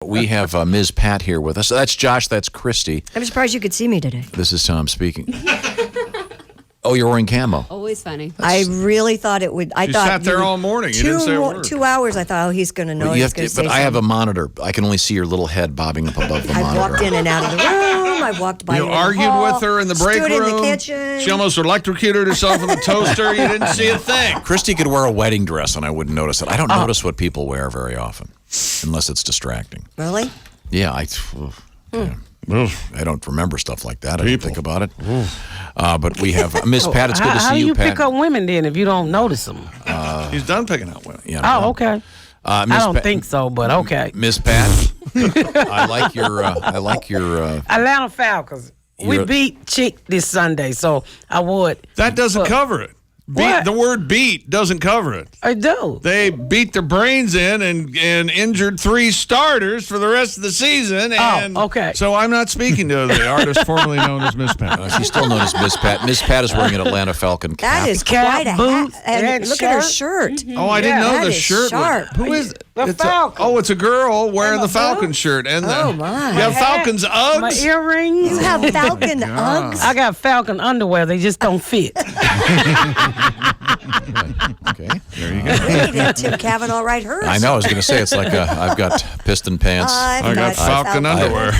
We have Ms. Pat here with us. That's Josh. That's Christy. I'm surprised you could see me today. This is Tom speaking. Oh, you're wearing camo. Always funny. I really thought it would. She sat there all morning. You didn't say a word. 2 hours. I thought, he's going to know. He's going to say but I have a monitor. I can only see your little head bobbing up above the monitor. I walked in and out of the room. I walked by. You argued with her in the break room. Stood in the kitchen. She almost electrocuted herself in the toaster. You didn't see a thing. Christy could wear a wedding dress and I wouldn't notice it. I don't notice what people wear very often, unless it's distracting. Really? Yeah, I don't remember stuff like that. I don't think about it. But we have Miss Pat. It's good to see you, Pat. How do you pick up women then if you don't notice them? He's done picking up women. Yeah, okay. I don't think so, but okay. Miss Pat, I like your. Atlanta Falcons. We beat Chick this Sunday, so I would. That doesn't cover it. The word beat doesn't cover it. I do. They beat their brains in and injured 3 starters for the rest of the season. And okay. So I'm not speaking to the artist formerly known as Miss Pat. She's still known as Miss Pat. Miss Pat is wearing an Atlanta Falcon cap. That is quite a boots, hat. And look at her shirt. Mm-hmm. Oh, I didn't know that the is shirt. Sharp. Who is it? The Falcon. It's a girl wearing the Falcon shirt. And Oh, my. You have Falcon's Uggs? My earrings. You have Falcon Uggs? I got Falcon underwear. They just don't fit. Okay, there you go. Hey, that Tim Cavanaugh right hers. I know. I was going to say it's like I've got piston pants. I got Falcon underwear.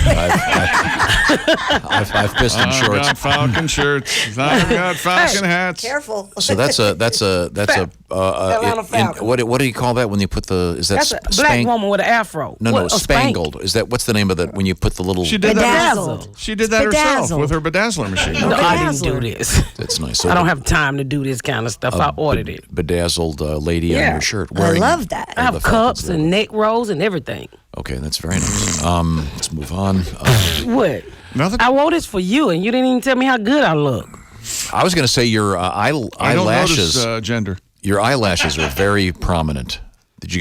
I've piston shorts. I got Falcon shirts. I've got Falcon hats. Careful. So that's a Atlanta Falcon. what do you call that when you put the That's a black woman with an afro. No, spangled. Is that what's the name of that when you put the little? She did that. Bedazzled. She did that herself Bedazzled. with her bedazzler machine. No, I didn't do this. That's nice. So I don't have time to do this kind of stuff. I ordered it. Bedazzled lady on your shirt. I love that. I have cups and neck rolls and everything. Okay, that's very nice. Let's move on. What? Nothing. I wore this for you, and you didn't even tell me how good I look. I was going to say your I don't eyelashes. notice gender. Your eyelashes are very prominent. Did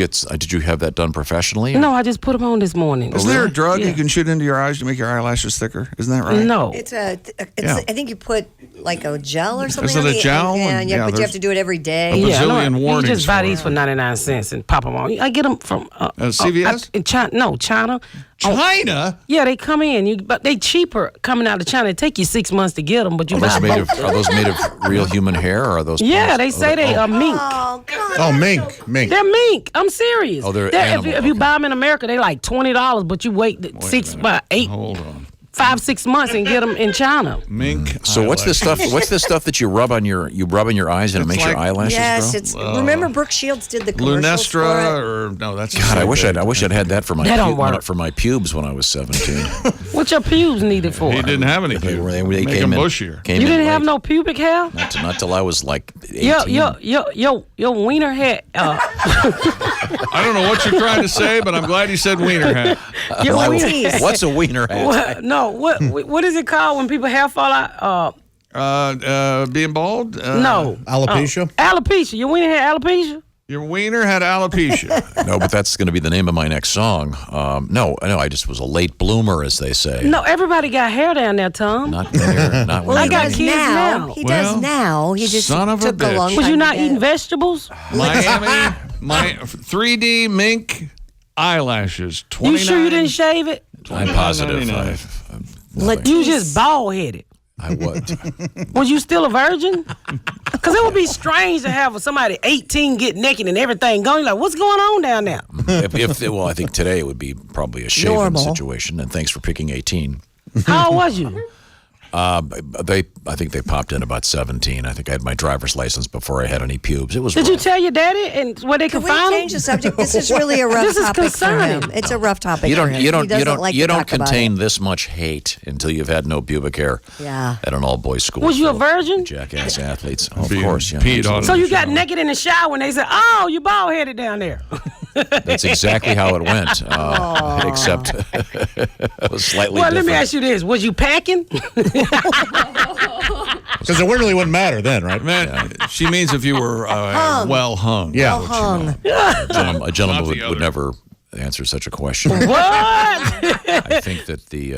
you have that done professionally? No, I just put them on this morning. Isn't there a drug you can shoot into your eyes to make your eyelashes thicker? Isn't that right? No. It's I think you put like a gel or something. Is it a gel? Yeah, but you have to do it every day. Bazillion You warnings just buy for these for 99 cents and pop them on. I get them from CVS? in China. No, China. China? Yeah, they come in, but they cheaper coming out of China. It take you 6 months to get them, but you Are buy those both. are those made of real human hair, or are those? Yeah, they say they are mink. Oh, God. Oh, mink. They're mink. I'm serious. Oh, they're if animal, you buy them in America, they like $20, but you wait Hold on. 5-6 months and get them in China. Mink. So what's the stuff? What's the stuff that you rub on your eyes and it makes your eyelashes Yes, grow? it's. Remember Brooke Shields did the commercials for it? Lunestra or no? That's God, I wish I'd had that for my That don't work. for my pubes when I was 17. What your pubes needed for? He didn't have any. They Make came them in bushier. Came You in didn't late. have no pubic hair? Not till I was like 18. Your wiener had. I don't know what you're trying to say, but I'm glad you said wiener hat. Your wiener teeth. What's a wiener hat? what is it called when people hair fall out? Being bald? No. Alopecia? Alopecia. Your wiener had alopecia? Your wiener had alopecia. No, but that's going to be the name of my next song. No, I just was a late bloomer, as they say. No, everybody got hair down there, Tom. Not there. Not Well, when I he I got does kids now. now. He does Well, now. He just son of a took a bitch. long time. Was you not to get eating it. vegetables? Miami, my 3D mink eyelashes. You sure you didn't shave it? I'm positive. Let You just bald headed. I would. Was you still a virgin? Because it would be strange to have somebody 18 get naked and everything going. You're like, what's going on down there? Well, I think today it would be probably a shaven Normal. situation. And thanks for picking 18. How old was you? I think they popped in about 17. I think I had my driver's license before I had any pubes. It was. Did you rough. tell your daddy and where they Can could we find change him? the subject? This is really a rough This is topic for concerning. him. It's a rough topic. You for don't. him. You He don't. You doesn't don't. like You to don't talk about contain it. this much hate until you've had no pubic hair. Yeah. At an all-boys school. Was you a full of virgin? Jackass athletes. Oh, of Being course. Yeah. peed on. So you got naked in the shower and they said, oh, you bald headed down there. That's exactly how it went. Except it was slightly Well, different. let me ask you this. Was you packing? Because it really wouldn't matter then, right? Man, she means if you were well hung. Yeah. Well hung. A gentleman Not the would other. never answer such a question. What? I think that the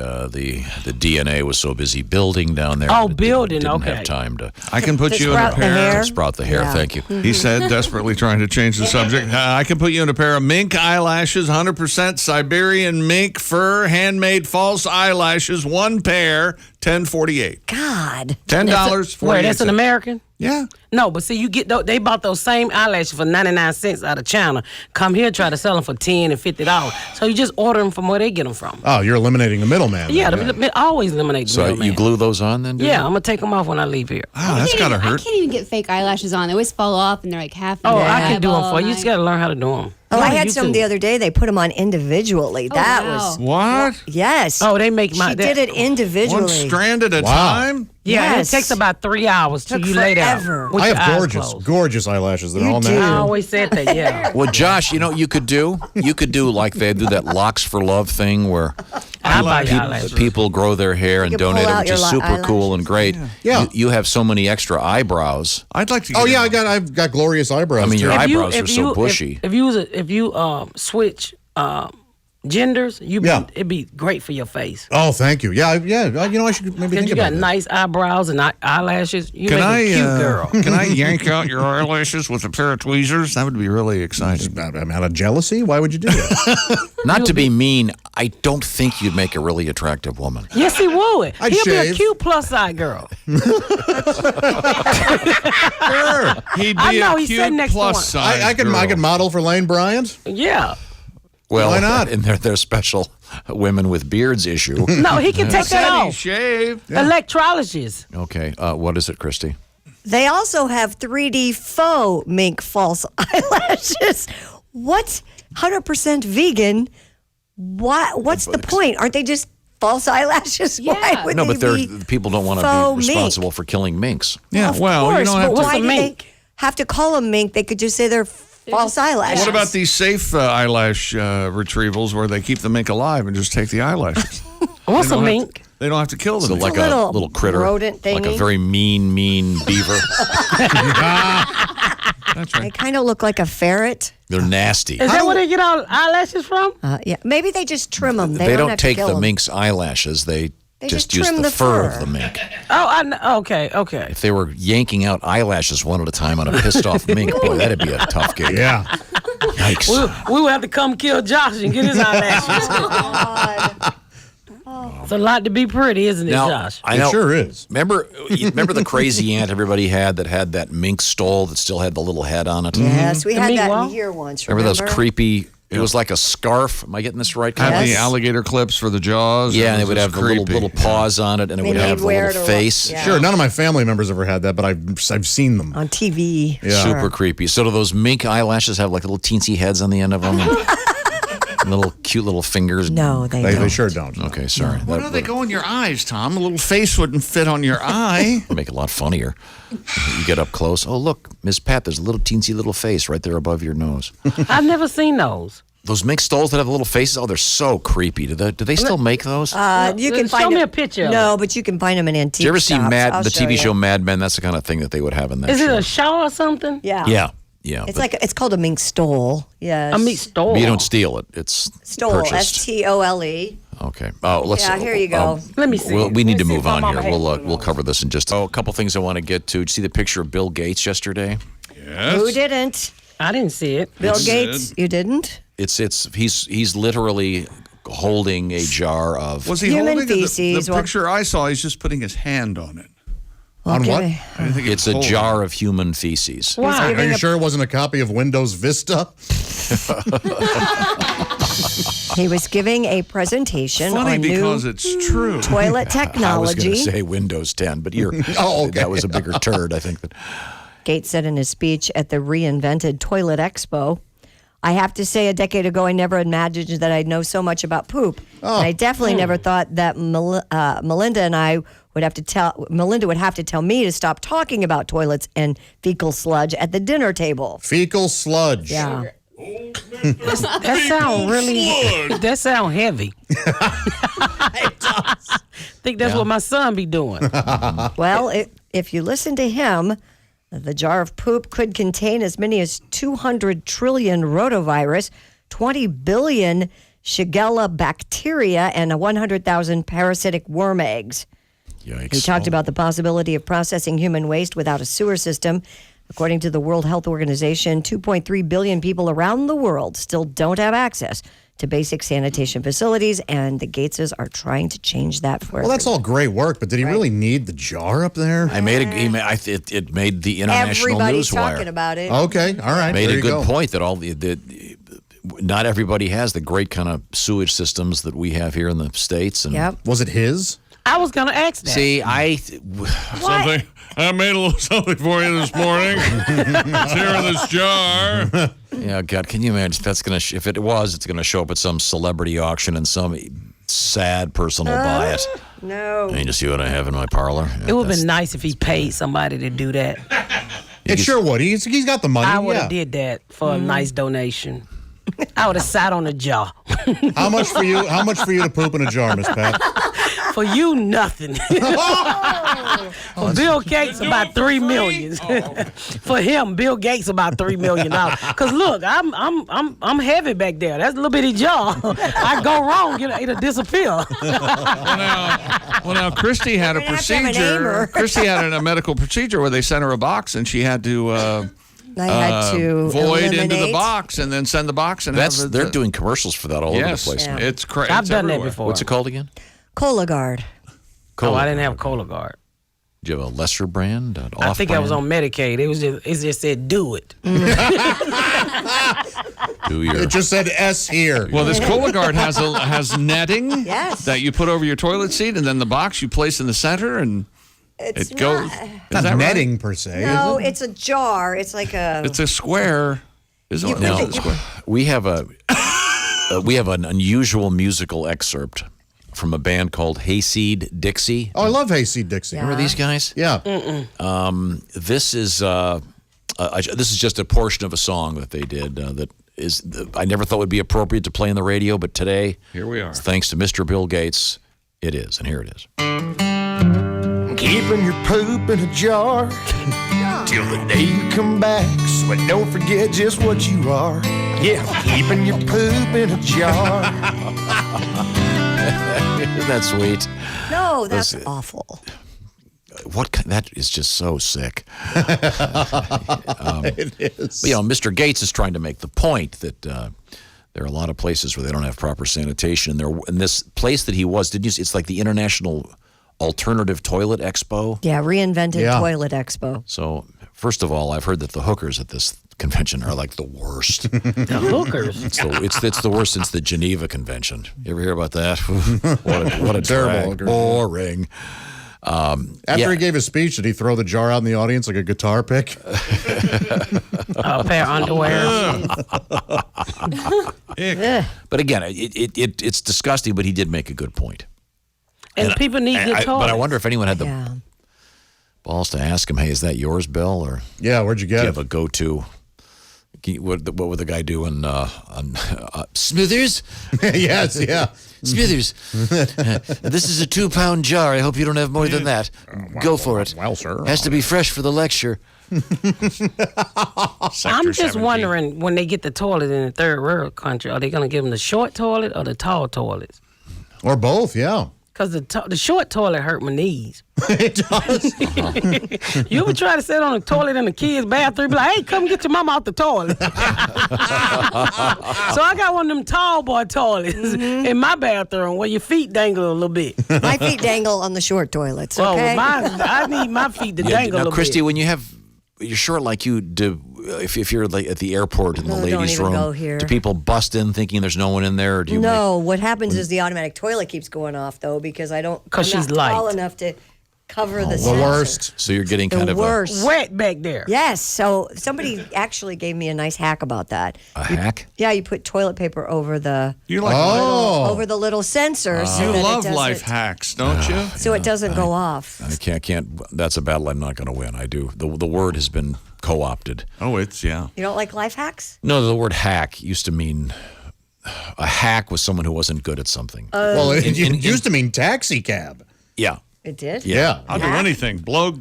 DNA was so busy building down there. Oh, that it building, didn't okay. have time to I can put To you in a sprout the pair. hair? sprout the hair. Yeah. Thank you. He said, desperately trying to change the subject. I can put you in a pair of mink eyelashes, 100% Siberian mink fur, handmade false eyelashes, one pair, $10.48. God. $10.48. Wait, that's an American? Yeah. No, but see, you get they bought those same eyelashes for 99 cents out of China. Come here, try to sell them for $10 and $50. So you just order them from where they get them from. Oh, you're eliminating the middleman. Yeah, then. always eliminate the So middleman. you glue those on then? Do Yeah, you? I'm gonna take them off when I leave here. Wow, that's got to I hurt. can't even get fake eyelashes on. They always fall off and they're like half. Oh, in the I can do them eyeball. for you. You just gotta learn how to do them. Oh, I had some the other day. They put them on individually. That wow. was What? yes. Oh, they make my. She did it individually. One strand at a Wow. time? Yeah, Yes. it takes about 3 hours till Took you lay down. forever. with I your have eyes gorgeous, closed. gorgeous eyelashes. They're You all do. I natural. always said that. Yeah. Well, Josh, you know what you could do? You could do like they do that Locks for Love thing where I buy People- eyelashes. people grow their hair and You can donate pull it, out which your is super cool eyelashes. and great. Yeah. You have so many extra eyebrows. I'd like to Oh get yeah, in. I've got glorious eyebrows. I mean, too. your If you- eyebrows if are so you- bushy. If you switch genders, Yeah. it'd be great for your face. Oh, thank you. Yeah, yeah. You know, I should maybe Because think you about got that. nice eyebrows and eyelashes. You Can make I, a cute girl. Can I yank out your eyelashes with a pair of tweezers? That would be really exciting. I'm out of jealousy. Why would you do that? Not to be mean, I don't think you'd make a really attractive woman. Yes, he would. I'd He'll be a shave. cute plus size girl. He'd I be know, a he's cute sitting next to plus one. size I girl. can model for Lane Bryant. Yeah. Well, Why not? And their special women with beards issue. No, he can take that Said he off. shaved. Electrolysis. Okay, what is it, Christy? They also have 3D faux mink false eyelashes. What? 100% vegan. What's the point? Aren't they just false eyelashes? Why Yeah. would No, they but they're be people don't want to faux be mink? responsible for killing minks. Yeah, Of well, course, you don't have but to. why do they mink. have to call them mink? They could just say they're false eyelashes. What about these safe eyelash retrievals where they keep the mink alive and just take the eyelashes? What's They a don't have mink? to- They don't have to kill them. So like a a little little critter, rodent like a thingy. very mean beaver. That's They right. kind of look like a ferret. They're nasty. Is that where they get all eyelashes from? Yeah, maybe they just trim them. They don't have take to kill the 'em. mink's eyelashes. They They just just use trim the the fur fur. of the mink. Oh, I know. Okay. If they were yanking out eyelashes one at a time on a pissed off mink, boy, that'd be a tough gig. Yeah. Yikes. We would have to come kill Josh and get his eyelashes. It's a lot to be pretty, isn't it, Now, Josh? I It know. sure is. Remember the crazy ant everybody had that had that mink stole that still had the little head on it? Yes, we The had mink that wall? in here once. Remember those Remember? creepy? It was like a scarf. Am I getting this right? Have the Yes. alligator clips for the jaws. Yeah, and It it would was have the little creepy. paws on it, and it They would have made the wear little it or- face. yeah. Sure, none of my family members ever had that, but I've seen them. on TV. Yeah. Super creepy. So do those mink eyelashes have like little teensy heads on the end of them? And little cute little fingers? No, they They don't. sure don't. Okay, sorry. Why That do they would go in your eyes, Tom? A little face wouldn't fit on your eye. make it a lot funnier. You get up close. Oh, look, Miss Pat, there's a little teensy little face right there above your nose. I've never seen those. Those mink stoles that have the little faces, oh, they're so creepy. Do they still make those? You can Show find me them- a picture of No, but you can find them in antique Did you ever see shops. Mad, I'll the show TV you. show Mad Men? That's the kind of thing that they would have in that Is show. it a show or something? Yeah. Yeah. It's but it's called a mink stole. Yes. A meat store. you don't steal it. It's stole. purchased. STOLE. Okay. Oh, let's. Yeah, here you go. Let me see. We need to Let me see move if on my here. mama has We'll cover this in just a couple things I want to get to. Did you see the picture of Bill Gates yesterday? Who didn't? I didn't see it. Bill Gates. You didn't? He's literally holding a jar of. Was he Human holding it? feces, The well- picture I saw, he's just putting his hand on it. On what? Okay. I didn't think It's a jar of human feces. Why? Are you sure it wasn't a copy of Windows Vista? He was giving a presentation Funny on because new it's true. toilet I was going technology. to say Windows 10, but you're. Oh, okay. That was a bigger turd, I think. Gates said in his speech at the reinvented Toilet Expo, I have to say, a decade ago, I never imagined that I'd know so much about poop. And I definitely never thought that Melinda and I would have to tell me to stop talking about toilets and fecal sludge at the dinner table. Fecal sludge. Yeah. That sound really. That sound heavy. It does. Think that's what my son be doing. Well, if you listen to him, the jar of poop could contain as many as 200 trillion rotavirus, 20 billion Shigella bacteria, and 100,000 parasitic worm eggs. Yikes. He talked about the possibility of processing human waste without a sewer system. According to the World Health Organization, 2.3 billion people around the world still don't have access to basic sanitation facilities, and the Gateses are trying to change that for Well, that's all great work, but did he really need the jar up there? I made it made the international Everybody's newswire. talking about it. Okay, all right. Made there a you good go. point that not everybody has the great kind of sewage systems that we have here in the States. And Yep. Was it his? I was gonna ask that. see, Something. I made a little something for you this morning. It's here in this jar. yeah, God, can you imagine if that's gonna if it was, it's gonna show up at some celebrity auction and some sad person will buy it. No. And you just see what I have in my parlor. It would have been nice if he paid somebody to do that. It sure would. He's got the money. I would yeah. have did that for a nice donation. I would have sat on a jar. How much for you? How much for you to poop in a jar, Miss Pat? For you, nothing. For Bill Gates, about $3 million. For him, Bill Gates, about $3 million. Cause look, I'm heavy back there. That's a little bitty jar. I go wrong, it'll disappear. Well, now Christy had a You're gonna have to have an procedure. aimer. Christy had a medical procedure where they sent her a box and she had to I had to void into the eliminate. box and then send the box and they're doing commercials for that all over the place. Yeah. It's crazy. I've done that before. What's it called again? Cologuard. Oh, I didn't have Cologuard. Do you have a lesser brand? I think I was on Medicaid. It just said do it. Do your It just said S here. Well, this Cologuard has netting Yes. that you put over your toilet seat, and then the box you place in the center, and It's it goes. not. Is Not that netting per se. No, is it? it's a jar. It's like a. It's a square. Is it? No, Is it a square? we have an unusual musical excerpt from a band called Hayseed Dixie. Oh, I love Hayseed Dixie. Yeah. Remember these guys? Yeah. This is just a portion of a song that they did I never thought would be appropriate to play on the radio, but today, Here we are. thanks to Mr. Bill Gates, it is, and here it is. Keeping your poop in a jar till the day you come back, so I don't forget just what you are. Yeah, keeping your poop in a jar. Isn't that sweet? No, that's Those- awful. That is just so sick. It is. But, Mr. Gates is trying to make the point that there are a lot of places where they don't have proper sanitation. And this place that he was, didn't you see? It's like the International Alternative Toilet Expo. Yeah, reinvented Yeah. Toilet Expo. So, first of all, I've heard that the hookers at this convention are like the worst. The hookers. It's the worst since the Geneva Convention. You ever hear about that? what a Terrible drag. hookers. Boring. After he gave his speech, did he throw the jar out in the audience like a guitar pick? A pair of underwear. But again, it's disgusting, but he did make a good point. And people need good toilets. But I wonder if anyone had the Yeah. balls to ask him, hey, is that yours, Bill? Or Yeah, where'd you do get you it? have a go-to? What would the guy do on Smithers? Yes, yeah. Smithers, this is a 2-pound jar. I hope you don't have more than that. Go for it. Well, sir. Has to be fresh for the lecture. I'm just wondering, when they get the toilet in the third world country, are they going to give them the short toilet or the tall toilets? Or both, yeah. Because the short toilet hurt my knees. It does. You ever try to sit on the toilet in the kids' bathroom? Be like, hey, come get your mama out the toilet. So I got one of them tall boy toilets in my bathroom where your feet dangle a little bit. My feet dangle on the short toilets, Well, okay? I need my feet to dangle a Now, little Christy, bit. when you're short like you do, if you're like at the airport in the No, don't ladies' even room, go here. do people bust in thinking there's no one in there? Or do you No, what happens is the automatic toilet keeps going off, though, because I'm 'Cause she's not tall light. enough to cover the The sensor. worst. so you're getting kind The of worst. Wet back there. Yes, so somebody actually gave me a nice hack about that. a hack? Yeah, you put toilet paper over the You like over the little sensor, so you that love it doesn't, life hacks, don't you? so it doesn't go off. I can't. That's a battle I'm not going to win. I do. The word has been co-opted. Oh, it's yeah. You don't like life hacks? No, the word hack used to mean a hack was someone who wasn't good at something. Well, it in- used to mean taxi cab. Yeah. It did? Yeah. I'll do anything. Blow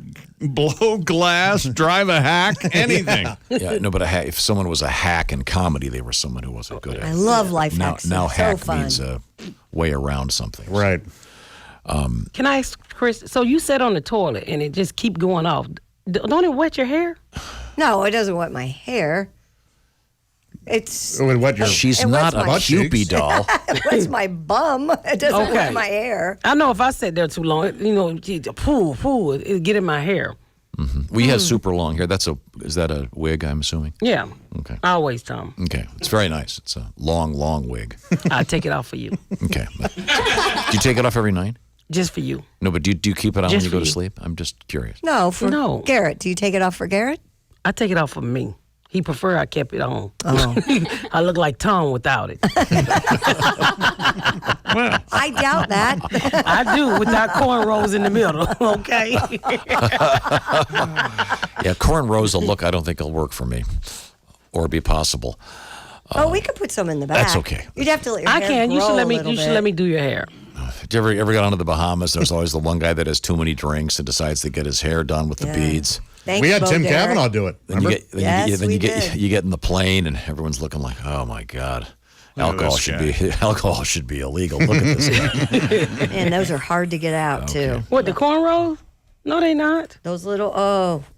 glass, drive a hack, anything. Yeah, no, but if someone was a hack in comedy, they were someone who wasn't good at it. I love life hacks. Now They're hack so fun. means a way around something. Right. Can I ask Chris? So you sat on the toilet and it just keep going off. Don't it wet your hair? No, it doesn't wet my hair. It's It would wet your She's It not wets a my Cupid cheeks. doll. it wets my bum. It doesn't Okay. wet my hair. I know if I sat there too long, it'd get in my hair. We had super long hair. Is that a wig, I'm assuming? Yeah. Okay. Always, Tom. Okay. It's very nice. It's a long wig. I'll take it off for you. Okay. Do you take it off every night? Just for you. No, but do you keep it on when Just you go for to you. sleep? I'm just curious. No, for No. Garrett. Do you take it off for Garrett? I take it off for me. He prefer I kept it on. Oh. I look like Tom without it. I doubt that. I do without cornrows in the middle. Okay. Yeah, cornrows will look, I don't think it'll work for me or be possible. We could put some in the back. That's okay. You'd have to let your I hair can. You grow should let a me. little You should bit. let me do your hair. Did you ever got onto the Bahamas? There's always the one guy that has too many drinks and decides to get his hair done with the Yeah. beads. Thank We you, had Bo Tim Derek. Cavanaugh do it. Then you Remember? get, then Yes, you, then we you get, did. you get in the plane and everyone's looking like, oh my God, Look at alcohol this should guy. be alcohol should be illegal. Look at this guy. And those are hard to get out too. What, the cornrows? No, they not. Those little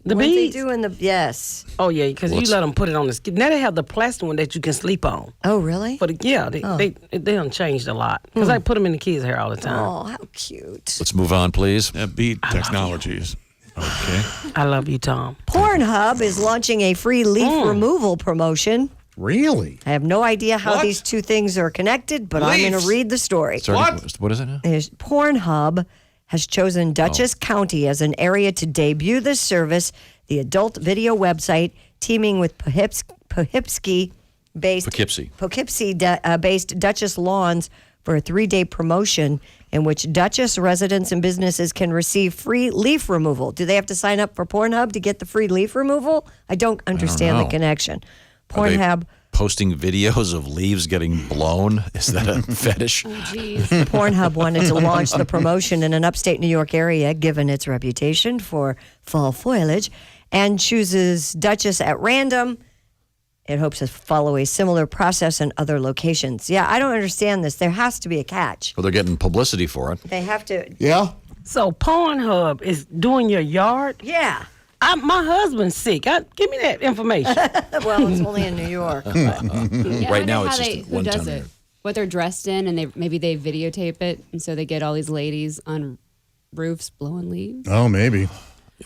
The ones beads? they do in the yes. Oh yeah, because you What's- let them put it on the skin. Now they have the plastic one that you can sleep on. Oh really? But they done changed a lot because I put them in the kids' hair all the time. Oh, how cute. Let's move on, please. Beat technologies. Okay. I love you, Tom. Pornhub is launching a free leaf removal promotion. Really? I have no idea how What? these two things are connected, but I'm going Leaves? to read the story. Sorry, what is it now? Pornhub has chosen Dutchess County as an area to debut this service, the adult video website teaming with Poughkeepsie-based Dutchess Lawns for a 3-day promotion in which Dutchess residents and businesses can receive free leaf removal. Do they have to sign up for Pornhub to get the free leaf removal? I don't understand the know. connection. Are they Pornhub posting videos of leaves getting blown. Is that a fetish? Jeez. Pornhub wanted to launch the promotion in an upstate New York area, given its reputation for fall foliage, and chooses Dutchess at random. It hopes to follow a similar process in other locations. Yeah, I don't understand this. There has to be a catch. Well, they're getting publicity for it. They have to. Yeah. So Pornhub is doing your yard. Yeah. My husband's sick. Give me that information. Well, it's only in New York. Yeah, I Right wonder now, how it's just they, a who one-time does it? event. What they're dressed in, and maybe they videotape it, and so they get all these ladies on roofs blowing leaves. Oh, maybe.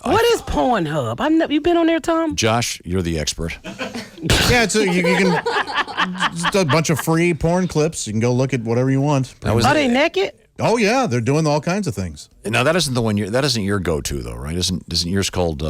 What is Pornhub? You been on there, Tom? Josh, you're the expert. Yeah, it's you can just a bunch of free porn clips. You can go look at whatever you want. Now, Are they naked? Oh yeah, they're doing all kinds of things. now that isn't the one. That isn't your go-to though, right? Isn't yours called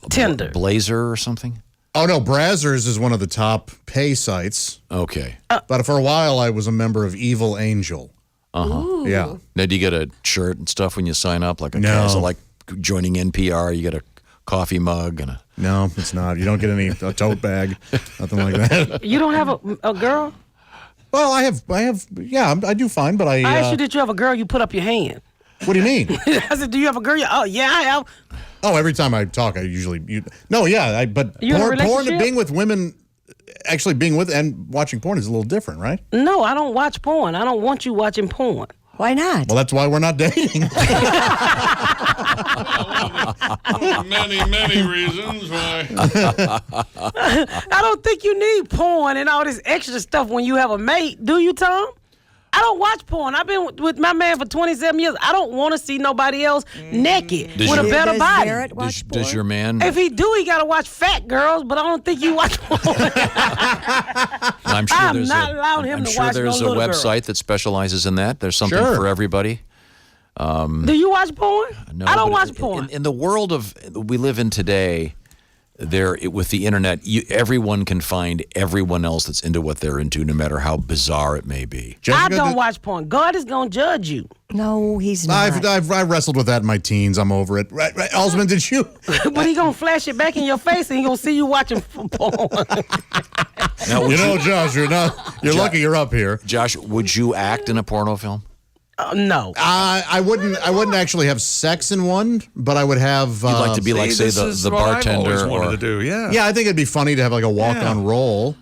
Tinder. Blazer or something? Oh no, Brazzers is one of the top pay sites. Okay. But for a while, I was a member of Evil Angel. Yeah. Now, do you get a shirt and stuff when you sign up? Like a No. is it like joining NPR? You get a coffee mug and a. No, it's not. You don't get a tote bag, nothing like that. You don't have a girl? Well, I have. Yeah, I do fine, but I asked you, did you have a girl? You put up your hand. What do you mean? I said, do you have a girl? Oh, yeah, I have. Oh, every time I talk, I usually. But You in a porn, relationship? being with women, actually being with and watching porn is a little different, right? No, I don't watch porn. I don't want you watching porn. Why not? Well, that's why we're not dating. Many reasons why. I don't think you need porn and all this extra stuff when you have a mate. Do you, Tom? I don't watch porn. I've been with my man for 27 years. I don't want to see nobody else naked Does with a your- better Does body. Garrett watch Does porn? your man? If he do, he got to watch fat girls, but I don't think you watch porn. I'm sure I'm there's not allowing him I'm to sure watch no there's a little girl. website that specializes in that. There's something Sure. for everybody. Do you watch porn? No, I don't but watch porn. In the world of we live in today, with the internet, everyone can find everyone else that's into what they're into, no matter how bizarre it may be. I Jessica, don't watch porn. God is going to judge you. No, he's not. I wrestled with that in my teens. I'm over it. Right, Osmond, did you? But he going to flash it back in your face and he going to see you watching porn. Now, You know, Josh, you're lucky you're up here. Josh, would you act in a porno film? No. I wouldn't actually have sex in one, but I would have. You'd like to be like, say, the bartender, I've always wanted or to do. Yeah. Yeah, I think it'd be funny to have like a walk-on roll.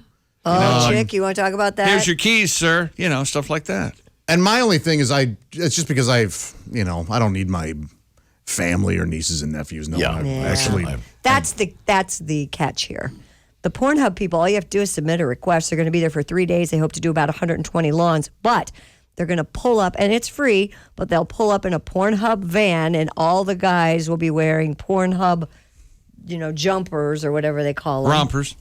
Chick, you want to talk about that? Here's your keys, sir. Stuff like that. And my only thing is, it's just because I don't need my family or nieces and nephews. No, actually, that's the catch here. The Pornhub people, all you have to do is submit a request. They're going to be there for 3 days. They hope to do about 120 lawns, but they're going to pull up, and it's free, but they'll pull up in a Pornhub van, and all the guys will be wearing Pornhub, jumpers or whatever they call them.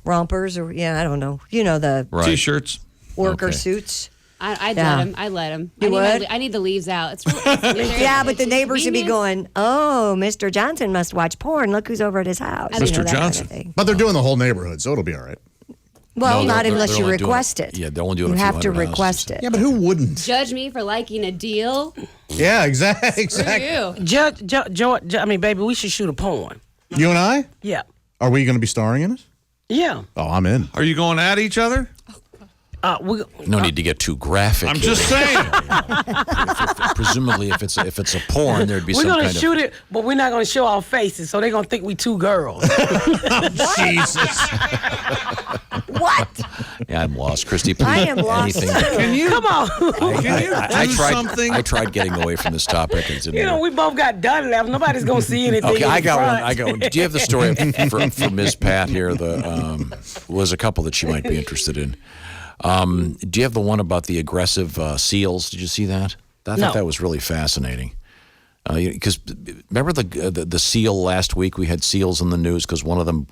Rompers, or I don't know. The T-shirts. Worker suits. I'd let him. You would? I need the leaves out. It's yeah, but the neighbors would be going, "Oh, Mr. Johnson must watch porn. Look who's over at his house." Mr. That Johnson. kind of thing. but they're doing the whole neighborhood, so it'll be all right. Well, No, not they're unless you only doing request it. Yeah, they're only doing You a few have to hundred request houses. it. Yeah, but who wouldn't? Judge me for liking a deal. Yeah, exactly. Screw you. George, baby, we should shoot a porn. You and I? Yeah. Are we going to be starring in it? Yeah. Oh, I'm in. Are you going at each other? No need to get too graphic. I'm just saying. Presumably, if it's a porn, there'd be We're some going kind to shoot it, but we're not going to show our faces, so they're going to think we two girls. Jesus. What? Yeah, I'm lost, Christy. Please, I am lost, anything. too. Come on. I tried. something? I tried getting away from this topic. And didn't We both got done left. Nobody's going to see anything. Okay, in I got front. one. I got one. Do you have the story for Ms. Pat here? Was a couple that she might be interested in. Do you have the one about the aggressive seals? Did you see that? I thought that was really fascinating. Because remember the seal last week? We had seals in the news because one of them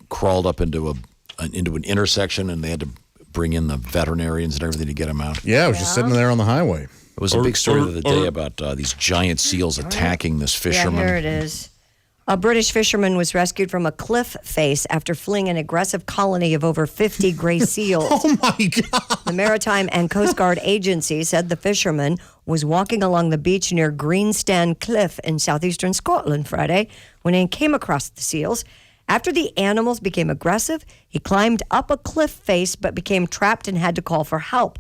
crawled up into an intersection and they had to bring in the veterinarians and everything to get him out. Yeah, I was just sitting there on the highway. It was a big story the other day about these giant seals attacking this fisherman. Yeah, here it is. A British fisherman was rescued from a cliff face after fleeing an aggressive colony of over 50 gray seals. Oh, my God. The Maritime and Coast Guard Agency said the fisherman was walking along the beach near Greenstand Cliff in southeastern Scotland Friday when he came across the seals. After the animals became aggressive, he climbed up a cliff face but became trapped and had to call for help.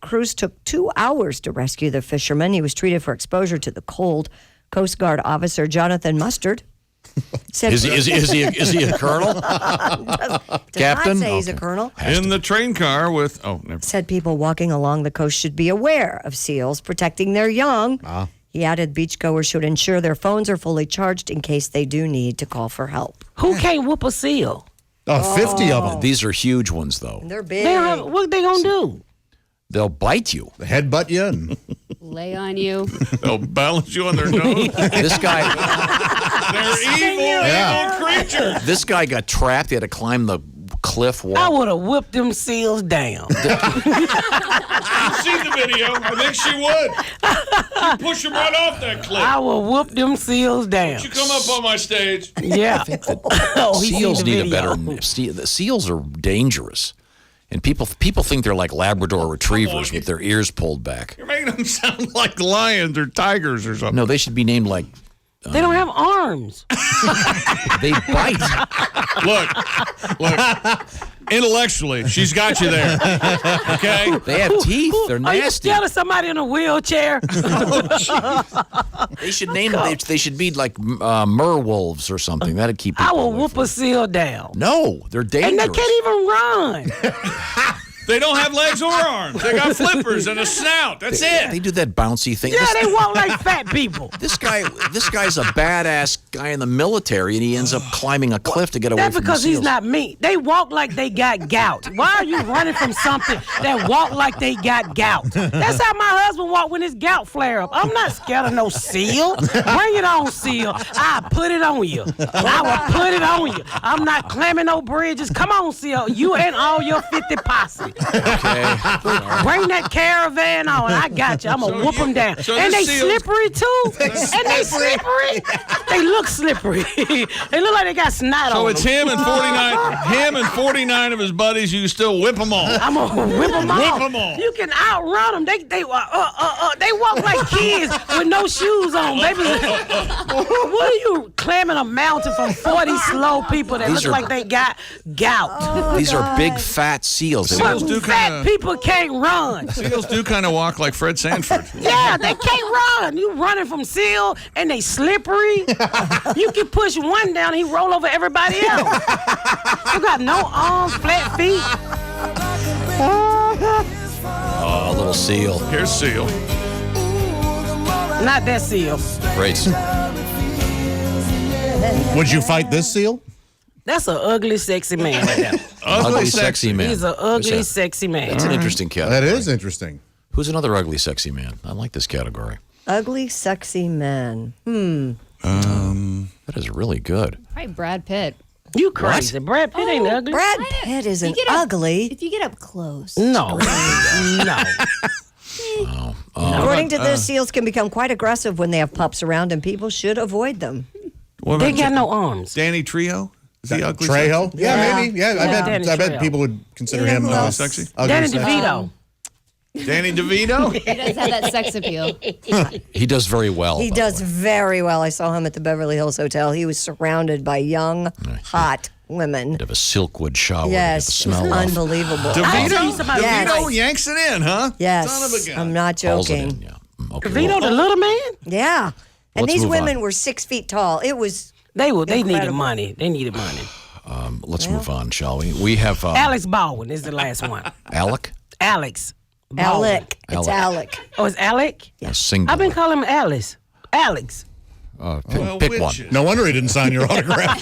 Crews took 2 hours to rescue the fisherman. He was treated for exposure to the cold. Coast Guard officer Jonathan Mustard said, Is he a colonel? does Captain? not say he's a colonel. In the train car with never. Said people walking along the coast should be aware of seals protecting their young. He added beachgoers should ensure their phones are fully charged in case they do need to call for help. Who can't whoop a seal? 50 of them. These are huge ones, though. They're big. What they going to do? They'll bite you. Headbutt you. And Lay on you. They'll balance you on their nose. This guy, They're evil creatures. this guy got trapped. He had to climb the cliff wall. I would have whipped them seals down. You've seen the video. I think she would. You push him right off that cliff. I will whoop them seals down. You come up on my stage. Yeah. Oh, he Seals seen the need a video. better. The seals are dangerous, and people think they're like Labrador retrievers with their ears pulled back. You're making them sound like lions or tigers or something. No, they should be named like. They don't have arms. They bite. Look. Intellectually, she's got you there. Okay? They have teeth. They're Are you nasty. scared of somebody in a wheelchair? They should name them. They should be like merwolves or something. That'd keep people I will away whoop from a seal down. No, they're dangerous. And they can't even run. They don't have legs or arms. They got flippers and a snout. That's it. They do that bouncy thing. Yeah, they walk like fat people. This guy's a badass guy in the military, and he ends up climbing a cliff to get away That's from because the he's seals. not me. They walk like they got gout. Why are you running from something that walk like they got gout? That's how my husband walked when his gout flare up. I'm not scared of no seal. Bring it on, seal. I put it on you. I will put it on you. I'm not climbing no bridges. Come on, seal. You and all your 50 posse. Okay. Bring that caravan on. I got you. I'm going to whoop them down. so And the they seals- slippery, too. And they slippery. They look slippery. They look like they got snot So on it's them. him and 49 of his buddies. You still whip them all. I'm going to whip them off. Whip 'em off. You can outrun them. They walk like kids with no shoes on, baby. What are you climbing a mountain from 40 slow people that look like they got gout? These are big fat seals. Seals do Fat people can't run. Seals do kind of walk like Fred Sanford. Yeah, they can't run. You running from seal and they slippery. You can push one down, he roll over everybody else. You got no arms, flat feet. Oh, a little seal. Here's Seal. Not that seal. Great. Would you fight this seal? That's an ugly, sexy man right there. Ugly, sexy man. He's an ugly, sexy man. That's an interesting category. That is interesting. Who's another ugly, sexy man? I like this category. Ugly, sexy man. That is really good. Probably Brad Pitt. You crazy. Brad Pitt ain't ugly. Brad Pitt isn't ugly. If you get up close. No. No. According to this, seals can become quite aggressive when they have pups around, and people should avoid them. What They about got no arms. Danny Trejo? Is he ugly? Trejo? Yeah, maybe. Yeah, Danny I bet Trejo. people would consider Yeah, him who else? Sexy? ugly, Danny sexy. DeVito. Danny DeVito? He does have that sex appeal. He does very well. He by the does way. very well. I saw him at the Beverly Hills Hotel. He was surrounded by young, hot women. Have a silkwood shower Yes, to get the it was smell off. unbelievable. I'll tell you somebody Yes. who DeVito nice. yanks it in, huh? Yes, Son of a gun. I'm not Pulls it in, joking. yeah. Okay, DeVito, well, the little man? Yeah, and Let's these move on. women were 6 feet tall. It was They needed Incredible. money. They needed money. let's move on, shall we? We have Alex Baldwin is the last one. Alec. Alex. Baldwin. Alec. It's Alec. Oh, it's Alec? Yeah. Singular. I've been calling him Alice. Alex. Pick one. No wonder he didn't sign your autograph.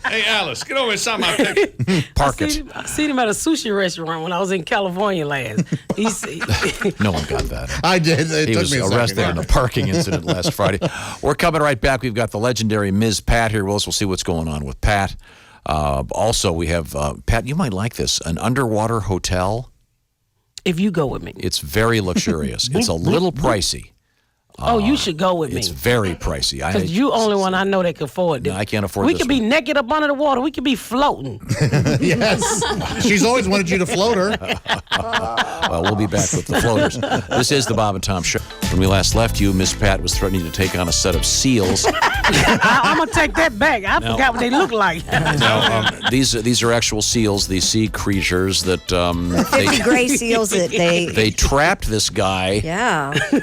Hey, Alice, get over and sign my picture. Park it. I seen him at a sushi restaurant when I was in California last. No one got that. I did. It He took was me a arrested second. in a parking incident last Friday. We're coming right back. We've got the legendary Ms. Pat here with us. We'll see what's going on with Pat. Also, we have, Pat, you might like this, an underwater hotel. If you go with me. It's very luxurious. It's a little pricey. Oh, you should go with me. It's very pricey. Because you only one I know that can afford this. No, I can't afford We this could be one. naked up under the water. We could be floating. Yes. She's always wanted you to float her. Well, we'll be back with the floaters. This is the Bob and Tom Show. When we last left you, Miss Pat was threatening to take on a set of seals. I'm going to take that back. I forgot what they look like. Now, these are actual seals, these sea creatures that 50 gray seals that they trapped this guy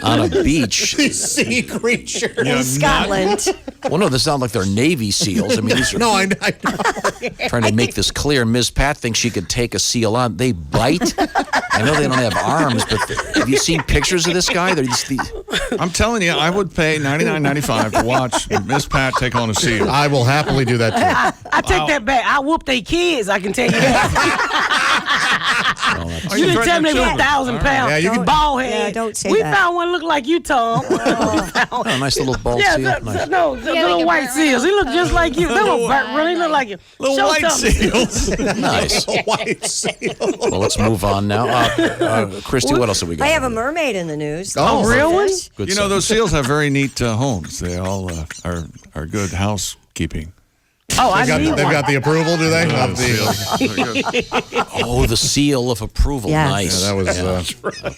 on a beach. Sea creature. in Scotland. Well, no, this sounds like they're Navy SEALs. I mean, these are No, I know. trying to make this clear. Ms. Pat thinks she could take a seal on. They bite. I know they don't have arms, but have you seen pictures of this guy? I'm telling you, I would pay $99.95 to watch Miss Pat take on a seal. I will happily do that too. I take that back. I whoop they kids, I can tell you that. You didn't tell me they were 1,000 pounds. Yeah, you can- bald head. Yeah, don't say we that. found one look like you, Tom. Oh, nice little bald seal. Nice. No, the little like a white bird. seals. He look just like you. They don't really look like you. Little Show white something. seals. Nice. White seal. Well, let's move on now. Christy, what else have we got? I have a mermaid in the news. Oh, real one? Good You know, stuff. those seals have very neat homes. They all are good housekeeping. Oh, I They've need got, they've one. got the approval, do they? Of the, Oh, the seal of approval. Yes. Nice. that was.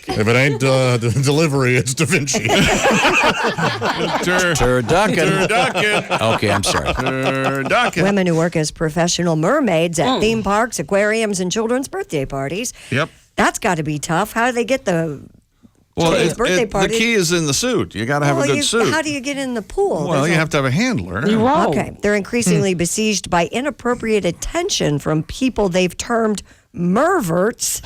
If it ain't delivery, it's Da Vinci. Turducken. Turducken. Okay, I'm sorry. Turducken. Women who work as professional mermaids at theme parks, aquariums, and children's birthday parties. Yep. That's got to be tough. How do they get the Well, children's birthday the party? key is in the suit. You got to have a good suit. How do you get in the pool? Well, There's you no- have to have a handler. You wrong. Okay. They're increasingly besieged by inappropriate attention from people they've termed merverts.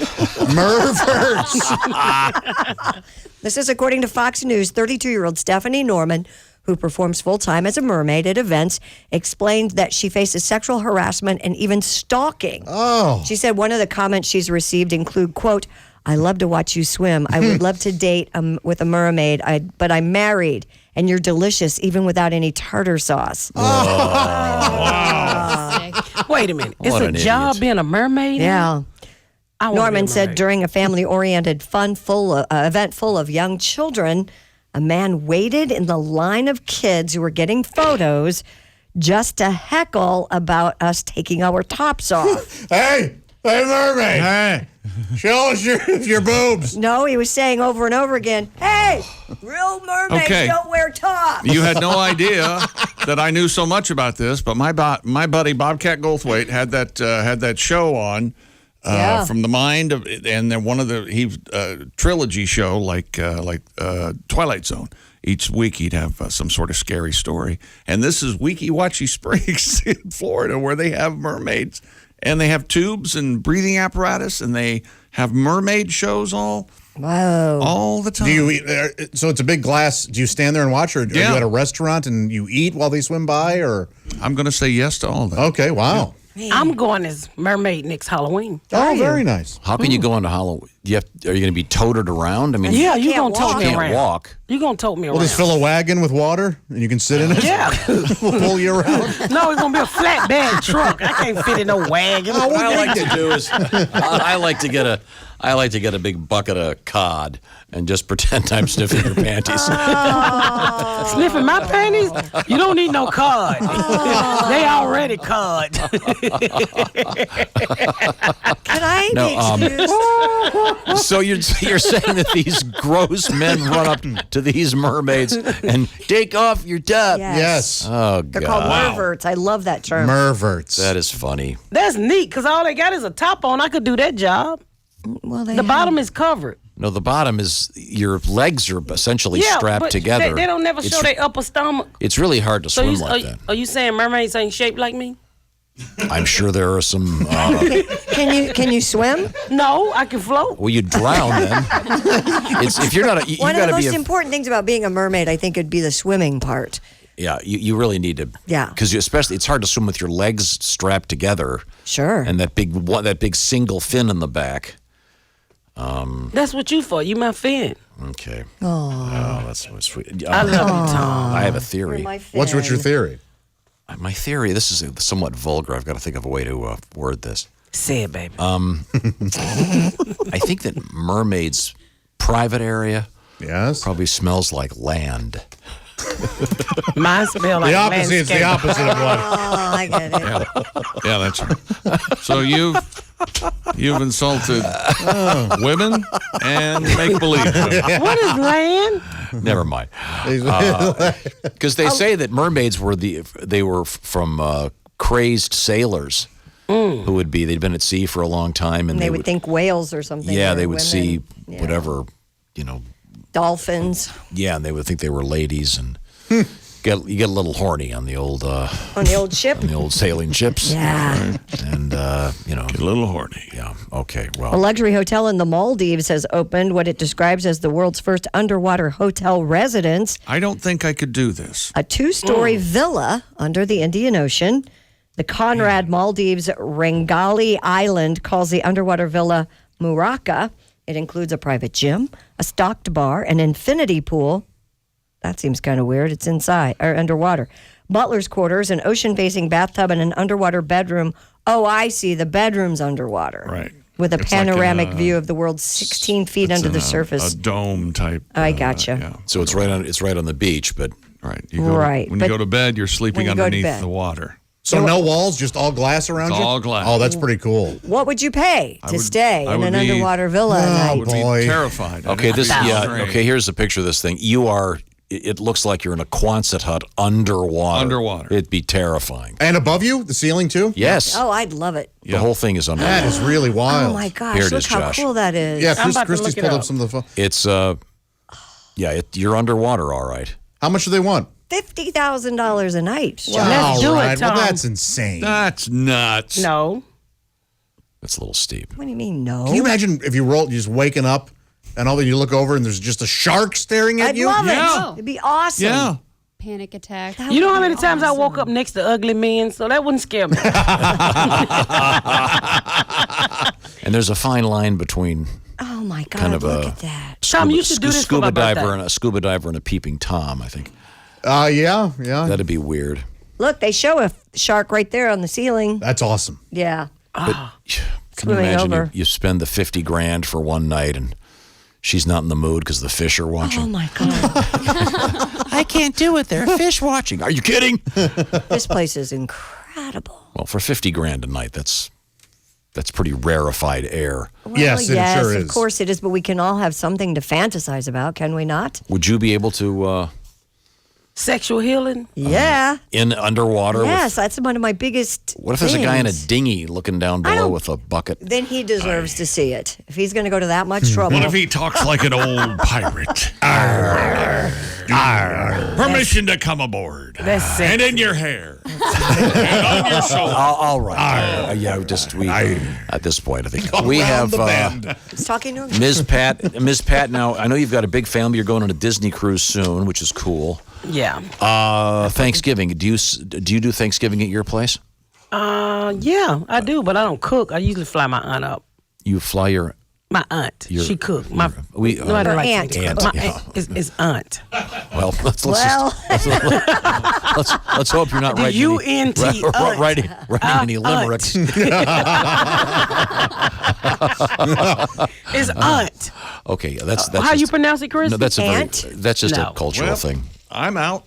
Merverts. This is according to Fox News. 32-year-old Stephanie Norman, who performs full-time as a mermaid at events, explained that she faces sexual harassment and even stalking. Oh. She said one of the comments she's received include, quote, "I love to watch you swim. I would love to date with a mermaid, but I'm married, and you're delicious even without any tartar sauce." Wait a minute. It's What a an job idiot. being a mermaid? Yeah. I wanna be a Norman said mermaid. during a family-oriented, event full of young children, a man waited in the line of kids who were getting photos just to heckle about us taking our tops off. Hey, Hey, mermaid. Hey. Show us your boobs. No, he was saying over and over again, hey, real mermaids Okay. don't wear tops. You had no idea that I knew so much about this, but my buddy Bobcat Goldthwait had that show on Yeah. from the mind of, and then one of the trilogy show like Twilight Zone. Each week he'd have some sort of scary story, and this is Weeki Wachee Springs in Florida, where they have mermaids. And they have tubes and breathing apparatus, and they have mermaid shows all the time. Do you eat? So it's a big glass. Do you stand there and watch, or are you at a restaurant and you eat while they swim by? Or I'm going to say yes to all that. okay, wow. I'm going as mermaid next Halloween. Oh, very nice. How can you go into Halloween? Are you going to be toted around? I mean, Yeah, you can't gonna tote me can't around. walk. You gonna tote me around? We'll just fill a wagon with water, and you can sit in it. Yeah. We'll pull you around. No, it's gonna be a flatbed truck. I can't fit in no wagon. What I like to do is I like to get a big bucket of cod and just pretend I'm sniffing your panties. Sniffing my panties? You don't need no card. They already card. Can I No, be excused? So you're saying that these gross men run up to these mermaids and take off your top? Yes. Oh, They're God. called merverts. I love that term. Merverts. That is funny. That's neat, because all they got is a top on. I could do that job. Well, they The bottom is covered. No, the bottom is your legs are essentially strapped but together. They don't never show their upper stomach. It's really hard to So swim you, like that. are you saying mermaids ain't shaped like me? I'm sure there are some. Can you swim? No, I can float. Well, you drown then. If you're not, you One got of the to be. most important things about being a mermaid, I think, would be the swimming part. Yeah, you really need to. Yeah. Because especially it's hard to swim with your legs strapped together. Sure. And that big single fin in the back. That's what you for. You my fan. Okay. Oh, that's so sweet. I love you, Tom. I have a theory. What's your theory? My theory. This is somewhat vulgar. I've got to think of a way to word this. Say it, baby. I think that mermaids' private area Yes. probably smells like land. Mine smell like The opposite is the landscape. opposite of what. Oh, I get it. Yeah, that's right. So you've insulted women and make believe. What is land? Never mind. Because they say that mermaids were from crazed sailors who they'd been at sea for a long time, and They would think whales or something. yeah, or they would women. see Yeah. whatever, Dolphins yeah, and they would think they were ladies, and you get a little horny on the old on the old ship. sailing ships. Yeah. And Get a little horny. yeah, okay, A well, luxury hotel in the Maldives has opened what it describes as the world's first underwater hotel residence, I don't think I could do this. a 2-story villa under the Indian Ocean. The Conrad Maldives Rengali Island calls the underwater villa Muraka. It includes a private gym, a stocked bar, an infinity pool. That seems kind of weird. It's inside or underwater. Butler's quarters, an ocean-facing bathtub, and an underwater bedroom. Oh, I see. The bedroom's underwater. Right. With a It's like panoramic in a- view of the world 16 feet It's under in the a surface. dome type. I gotcha. Yeah. so it's right on the beach, but Right. You go Right, when you but go to bed, you're sleeping when you go to underneath bed. the water. So no walls, just all glass around It's you? all glass. Oh, that's pretty cool. What would you pay to would- stay I in would an be- underwater villa at Oh, night? I would boy. be terrified. okay, I'd be afraid. okay. Here's a picture of this thing. It looks like you're in a Quonset hut underwater. Underwater. It'd be terrifying. And above you, the ceiling too? Yes, Oh, I'd love it. the whole thing is That underwater. is really wild. Oh my gosh, Here it look is, how Josh. cool that is. Yeah, I'm about to Christy's look it pulled up up. some of the. It's you're underwater, all right. How much do they want? $50,000 a night. Josh. Let's do it, Well, Tom. that's insane. That's nuts. No. That's a little steep. What do you mean, no? Can you imagine if you roll, you just waking up, and all of you look over, and there's just a shark staring at I'd you? love Yeah. it. It'd be awesome. Yeah. Panic attack. You know how many times I woke up next to ugly men? So that wouldn't scare me. And there's a fine line between Oh my God, Kind of look a- at that. Tom, you should do this for scuba my birthday. diver and a peeping tom. I think Yeah. that'd be weird. Look, they show a shark right there on the ceiling. That's awesome. Yeah. Can you Swimming imagine over. you spend the $50,000 for one night and she's not in the mood because the fish are watching? Oh my God. I can't do it. There are fish watching. Are you kidding? This place is incredible. Well, for $50,000 a night, that's That's pretty rarefied air. Well, Yes, it yes, sure of is. course it is, but we can all have something to fantasize about, can we not? Would you be able to Sexual healing? Yeah. in underwater? Yes, that's one of my biggest. What if there's a guy in a things. dinghy looking down below with a bucket? Then he deserves to see it. If he's going to go to that much trouble. What if he talks like an old pirate? Permission to come aboard. That's sexy. And in your hair. And on your shoulder. All right. At this point, I think we have He's talking to him. Ms. Pat. Ms. Pat, now, I know you've got a big family. You're going on a Disney cruise soon, which is cool. Yeah. Thanksgiving. Do you do Thanksgiving at your place? Yeah, I do, but I don't cook. I usually fly my aunt up. You fly your My aunt. She cooked. Nobody Her likes aunt. it. Aunt, My yeah. aunt is aunt. well. Let's hope you're not The writing UNT aunt. writing any Aunt. limericks. It's aunt. Okay, that's How just, you pronounce it, Chris? No, that's Aunt? that's just No. a cultural Well, thing. I'm out.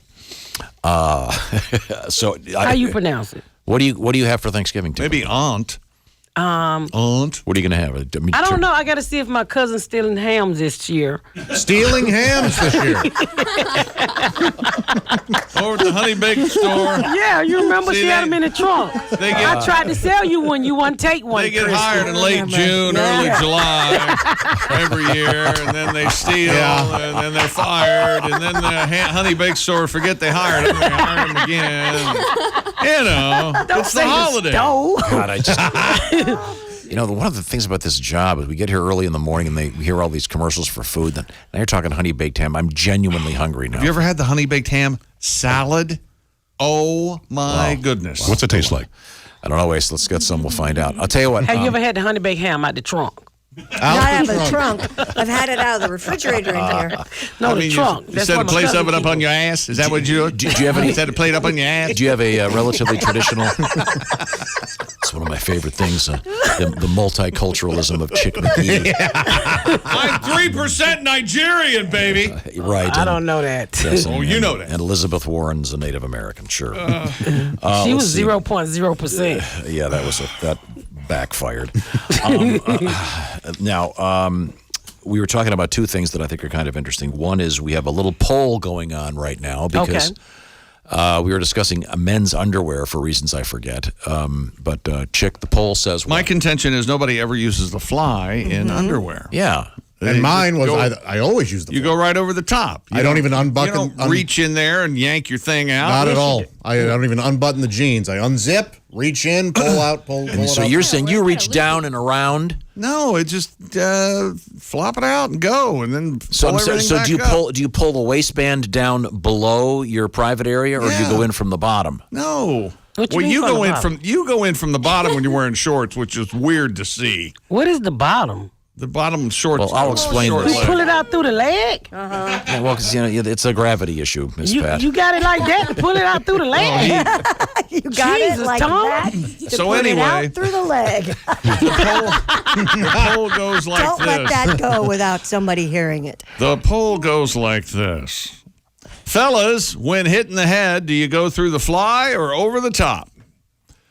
So How you pronounce it? What do you have for Thanksgiving? Tim? Maybe aunt. Aunt. What are you going to have? I don't know. I got to see if my cousin's stealing hams this year. Stealing hams this year. Over at the Honey Baked store. Yeah, you remember See, she had them in the trunk. They get- I tried to sell you one. You wouldn't take one. They get Chris. hired in late June, early July every year, and then they steal, and then they're fired, and then the Honey Baked store forget they hired them, they hire them again. You know, Don't it's say the holiday. stove. God, I just. One of the things about this job is we get here early in the morning and we hear all these commercials for food. Now you're talking honey baked ham. I'm genuinely hungry now. Have you ever had the Honey Baked ham salad? Oh my goodness! What's it taste like? I don't know. Wait, let's get some. We'll find out. I'll tell you what. Have you ever had the honey baked ham out the trunk? Not out of the trunk. I've had it out of the refrigerator in here. No, the trunk. You set a place of it up on your ass? Is that what you do? Do you have any? Set a plate up on your ass? Do you have a relatively traditional? It's one of my favorite things. The multiculturalism of Chick McGee. I'm 3% Nigerian, baby. Right. I don't know that. Yes, Oh, you know that. And Elizabeth Warren's a Native American, sure. She was 0.0%. Yeah, that backfired. Now, we were talking about two things that I think are kind of interesting. One is we have a little poll going on right now because we were discussing men's underwear for reasons I forget. But Chick, the poll says My what? contention is nobody ever uses the fly in underwear. Yeah. And mine was, I always use the You go right over the top. I don't even unbutton. You don't reach in there and yank your thing out. Not at all. I don't even unbutton the jeans. I unzip, reach in, pull out, pull And it so out. you're saying you reach down and around? No, it just flop it out and go, and then So, pull so everything back do you up. do you pull the waistband down below your private area, or do you Yeah. go in from the bottom? No. What you Well, mean you from go the in bottom? from the bottom when you're wearing shorts, which is weird to see. What is the bottom? The bottom shorts. Well, I'll explain short this. You leg. pull it out through the leg? Yeah, well, because it's a gravity issue, Miss Pat. You got it like that to pull it out through the leg? You got Jesus, it like Tom. that. To So put it anyway- out through the leg. The pole goes like Don't this. let that go without somebody hearing it. The pole goes like this. Fellas, when hitting the head, do you go through the fly or over the top?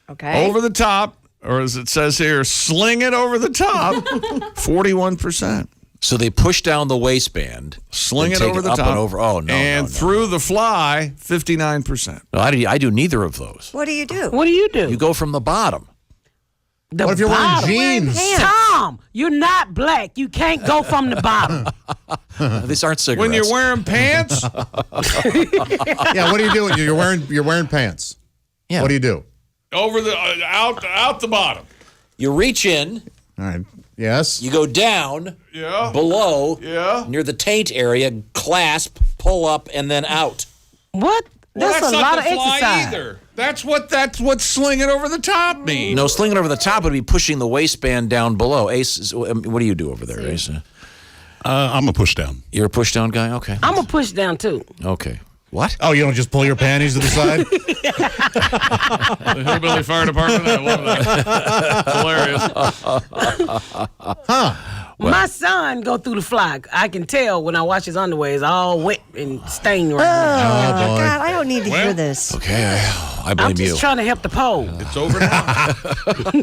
Okay. Over the top, or as it says here, sling it over the top. 41%. So they push down the waistband, Sling then it take over the up top. and over. Oh no! And no, no. through the fly, 59%. No, I do neither of those. What do you do? What do you do? You go from the bottom. The What if you're wearing bottom. jeans? Tom, you're not black. You can't go from the bottom. These aren't cigarettes. When you're wearing pants, Yeah, what do you do? You're wearing pants. Yeah. What do you do? over the out the bottom. You reach in, All right. Yes. you go down, Yeah. below, Yeah. near the taint area, clasp, pull up, and then out. What? Well, That's a not lot the of fly exercise. either. That's what slinging over the top means. No, slinging over the top would be pushing the waistband down below. Ace, what do you do over there, Ace? I'm a push down. You're a push down guy? Okay. I'm going to push down, too. Okay. What? Oh, you don't just pull your panties to the side? The Hillbilly Fire Department. I love that. Hilarious. My son go through the fly. I can tell when I wash his underwear. It's all wet and stained right now. Oh, God, I don't need to hear this. Okay. I blame I'm just you. trying to help the poll. It's over now.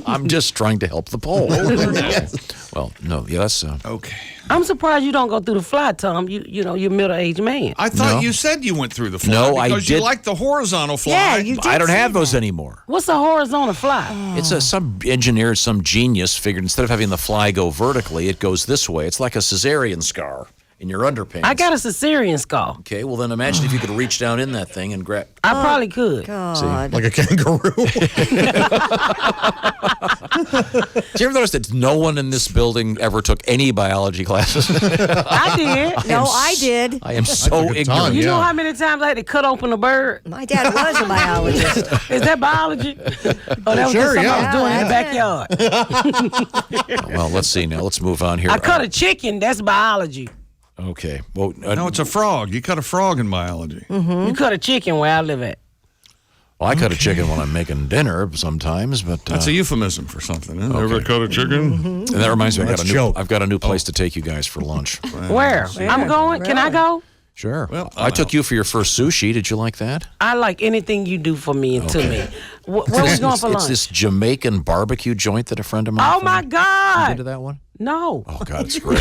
I'm just trying to help the poll. Over now. Well, no, yes. Okay. I'm surprised you don't go through the fly, Tom. You know, you're a middle-aged man. I thought No. you said you went through the fly. No, I because you did- like the horizontal fly. Yeah, you did I don't say have those that. anymore. What's a horizontal fly? It's some engineer, some genius figured instead of having the fly go vertically, it goes this way. It's like a cesarean scar in your underpants. I got a cesarean skull. Okay, well then imagine if you could reach down in that thing and grab. I probably could. God. Like a kangaroo. Do you ever notice that no one in this building ever took any biology classes? I did. No, I did. I am so took a ignorant. ton. You know Yeah. how many times I had to cut open a bird? My dad was a biologist. Is that biology? Oh, that was Sure, just something I yeah. was doing in the Yeah, backyard. Well, let's see now. Let's move on here. I cut a chicken. That's biology. Okay. Well, No, it's a frog. You cut a frog in biology. You cut a chicken where I live at. I cut a chicken when I'm making dinner sometimes, but That's a euphemism for something. Huh? Ever cut a chicken? and that reminds me, That's a joke. I've got a new place to take you guys for lunch. Where? I'm going. Can I go? Sure. Well, I took you for your first sushi. Did you like that? I like anything you do for me and to me. Where we going for It's lunch? this Jamaican barbecue joint that a friend of mine. Oh my found. You been to God! that one? No, Oh God, it's great.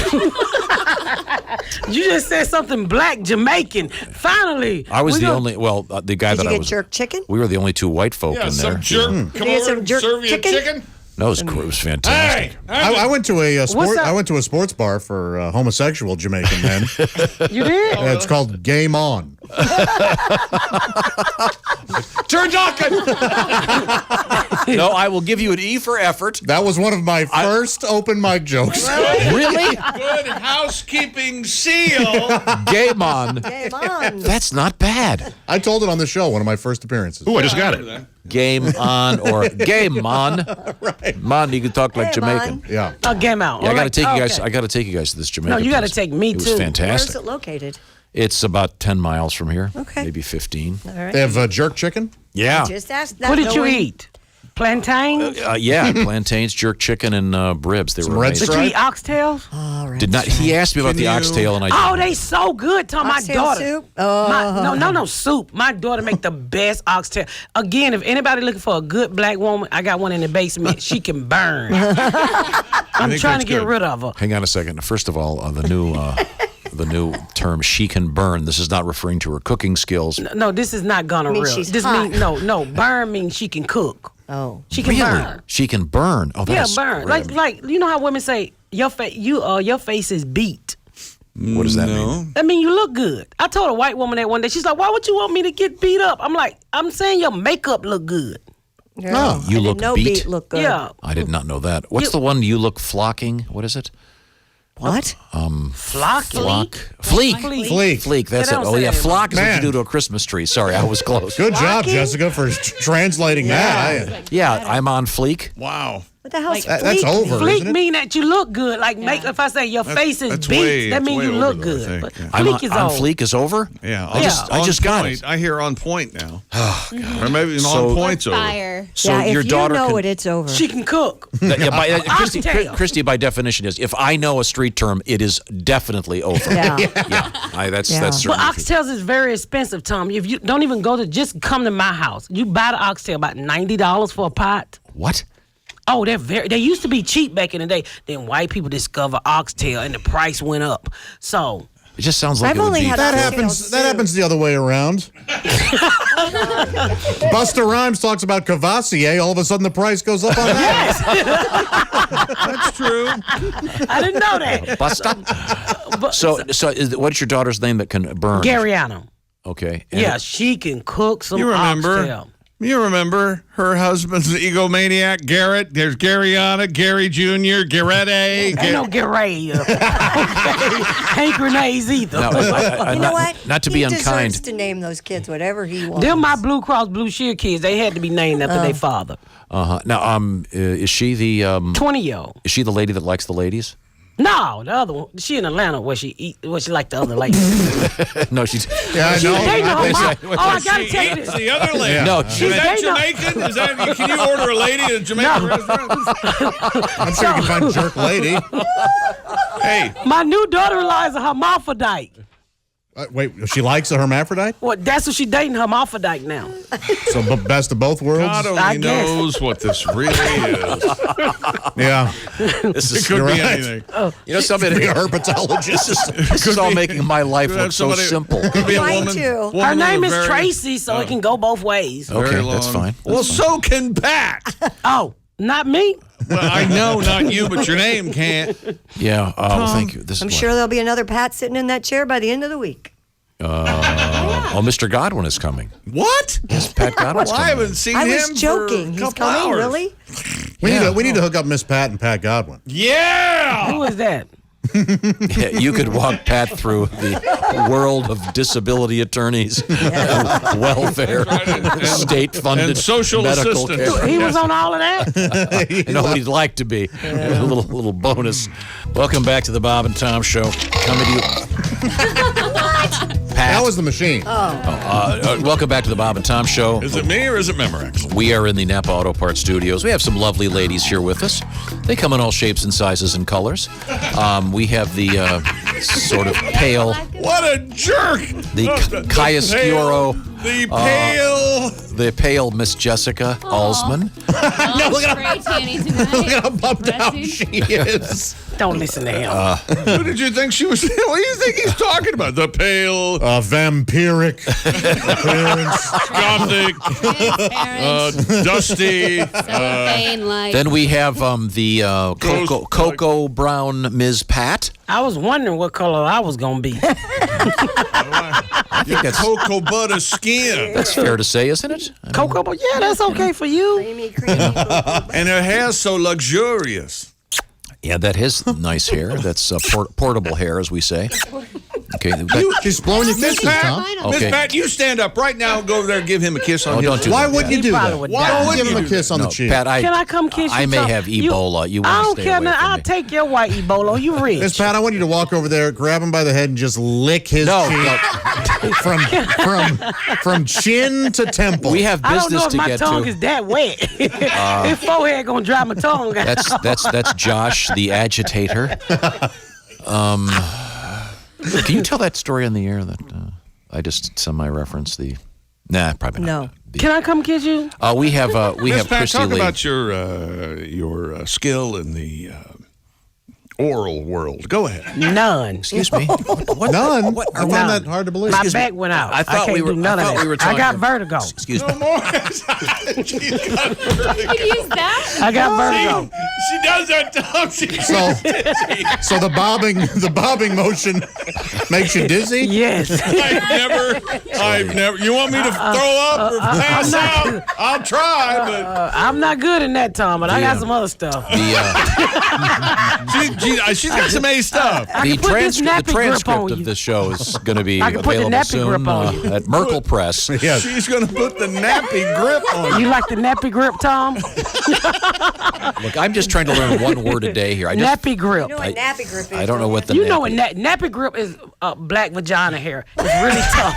you just said something black Jamaican. Finally, I was We the gonna- only. Well, the guy Did that you I get was. jerk chicken? We were the only two white folk Yeah, in some there. jerk come Did you get over some and jerk serve you chicken? chicken. No, it was fantastic. I went to a sport. up? I went to a sports bar for homosexual Jamaican men. You did? It's called Game On. Turducken! No, I will give you an E for effort. That was one of my first open mic jokes. Really? Good housekeeping seal. Game on. Game on. That's not bad. I told it on the show, one of my first appearances. Ooh, I just got it. Game on or game on. Right. Man, you can talk like Game Jamaican. on. Yeah. Oh, game out. Yeah, I All got to right. take you guys. Okay. I got to take you guys to this Jamaican. No, you gotta place. take me It was too. Where's fantastic. it located? It's about 10 miles from here. Okay. Maybe 15. All right. They have jerk chicken. Yeah. Just ask that. What did no you one- eat? Plantains? Yeah, plantains, jerk chicken, and ribs. They were red amazing. Did you eat oxtails? All right. Did not. He asked me about the Can you- oxtail, and I. Oh, didn't. they so good. Tell my Oxtail daughter. soup? Oh. No, soup. My daughter make the best oxtail. Again, if anybody looking for a good black woman, I got one in the basement. She can burn. I'm think trying to that's get good. rid of her. Hang on a second. First of all, the new term "she can burn." This is not referring to her cooking skills. No, this is not gonna Means real. she's This hot. mean no. Burn means she can cook. Oh. She can Really? burn. She can burn. Oh, Yeah, that's burn. great. Like you know how women say your face your face is beat. What does that mean? No. I mean, you look good. I told a white woman that one day. She's like, "Why would you want me to get beat up?" I'm like, "I'm saying your makeup look good." Girl, you I didn't look know beat? look good. Yeah. I did not know that. What's You- the one you look flocking? What is it? What? Flocky. Fleek. Fleek. Fleek. That's They it. don't Oh say yeah, that flock is what you Man. do to a Christmas tree. Sorry, I was close. Good job, Flocking? Jessica, for translating that. Yeah, I'm on fleek. Wow. What the hell's That's fleek? over, Fleek isn't it? mean that you look good. Like make if I say your face is that's beat, way- that that's means way you over look though, I good. think, But yeah. I'm fleek is on old. fleek is over. Yeah. I just got it. I hear on point now. Or maybe So- on point's over. Fire. So yeah, your if daughter you know can, it, it's over. She can cook. Christy, Oxtail. by definition is if I know a street term, it is definitely over. yeah. That's Yeah. But certainly true. oxtails is very expensive, Tom. If you don't even go to, just come to my house. You buy the oxtail about $90 for a pot. What? Oh, they used to be cheap back in the day. Then white people discover oxtail and the price went up. So It just sounds like I've it would only be. had That oxtail happens. soup. That happens the other way around. Busta Rhymes talks about Cavassier. All of a sudden, the price goes up on that. That's true. I didn't know that. Busta. So what's your daughter's name that can burn? Garyana. Okay. And Yeah, she can cook some You remember? oxtail. You remember her husband's egomaniac, Garrett? There's Garyana, Gary Jr., Garrett A. Ain't no Gary. Ain't grenades either. No, You know what? Not to he be unkind. deserves to name those kids whatever he wants. Them my Blue Cross Blue Shield kids. They had to be named after their father. Now, is she the 20-year-old. is she the lady that likes the ladies? No, the other one. She in Atlanta where she like the other lady. No, she's. Yeah, I know. They know Wait a my, second, oh, I gotta tell you this. The other lady. No, Is she- that They know- Jamaican? Is that, can you order a lady at a Jamaican restaurant? I'm sure you can find jerk lady. Hey, My new daughter-in-law is a hermaphrodite. Wait, she likes a hermaphrodite? Well, that's what she dating, hermaphrodite now. So best of both worlds? God I only guess. knows what this really is. Yeah. This It is, could You're be right. anything. you know, somebody. Be a herpetologist. This is all making my life Could look have so somebody- simple. Could be a Mine woman. too. woman Her with name a is very- Tracy, so it can go both ways. Okay, very that's long- fine. Well, so can Pat. Oh, not me? Well, I know, not you, but your name can't. Yeah. Well, thank you. This I'm is sure there'll be another Pat sitting in that chair by the end of the week. Oh, Mr. Godwin is coming. What? Yes, Pat Godwin's Well, I coming. haven't seen I him was joking. for a He's couple coming, hours. really? We need to hook up Miss Pat and Pat Godwin. Yeah. Who is that? Yeah, you could walk Pat through the world of disability attorneys, welfare, state-funded and social medical assistance. care. He was on all of that? You know what he'd like to be. A little bonus. Welcome back to the Bob and Tom Show. Coming to you. Pat. That was the machine. Welcome back to the Bob and Tom Show. Is it me or is it Memorex? We are in the Napa Auto Parts Studios. We have some lovely ladies here with us. They come in all shapes and sizes and colors. We have the sort of pale, What a jerk! the Chiaroscuro, The pale. Miss Jessica Alsman. No, look at Look at how bummed out she is. Don't listen to him. Who did you think she was? What do you think he's talking about? The pale, Vampiric appearance. gothic, dusty. Then we have the cocoa brown Ms. Pat. I was wondering what color I was going to be. I think that's Cocoa butter skin. that's fair to say, isn't it? Cocoa, but yeah, that's okay for you. Creamy, creamy. And her hair's so luxurious. Yeah, that is nice hair. That's portable hair, as we say. Okay. She's blowing your kisses, Tom. Okay. Miss Pat, you stand up right now and go over there and give him a kiss on Oh, his don't do Why that. wouldn't you He do probably that? would Why die. don't you give him a kiss on No, the cheek? Pat, Can I come kiss you? I may Tom? have Ebola. You I want don't to stay care. away Now. from I'll me. take your white Ebola. You rich. Miss Pat, I want you to walk over there, grab him by the head, and just lick his cheek from chin to temple. We have I don't know business if to my get tongue to. is that wet. His forehead gonna dry my tongue out. That's Josh, the agitator. Can you tell that story on the air that I just semi-referenced the? Nah, probably not. No. Can I come kiss you? We have Miss Pat, Christy talk Lee. about your skill in the oral world. Go ahead. None. Excuse me. What? None. I None. find that hard to believe. My back went out. I thought can't we were. do none I of thought that. we were I talking. got vertigo. Excuse me. use that. I got vertigo. She does that, Tom. So the bobbing motion makes you dizzy? Yes. I've never. You want me to throw up or pass out? I'll try, but I'm not good in that, Tom, but I got some other stuff. she's got some A stuff. The put this nappy grip transcript on of you. this show is going to be I can put the available nappy soon grip on you. at Merkel Press. Yes. She's going to put the nappy grip on. You like the nappy grip, Tom? Look, I'm just trying to learn one word a day here. Nappy grip. You know what nappy grip is? I don't know what the. You know what nappy- nappy grip is? Black vagina hair. It's really tough.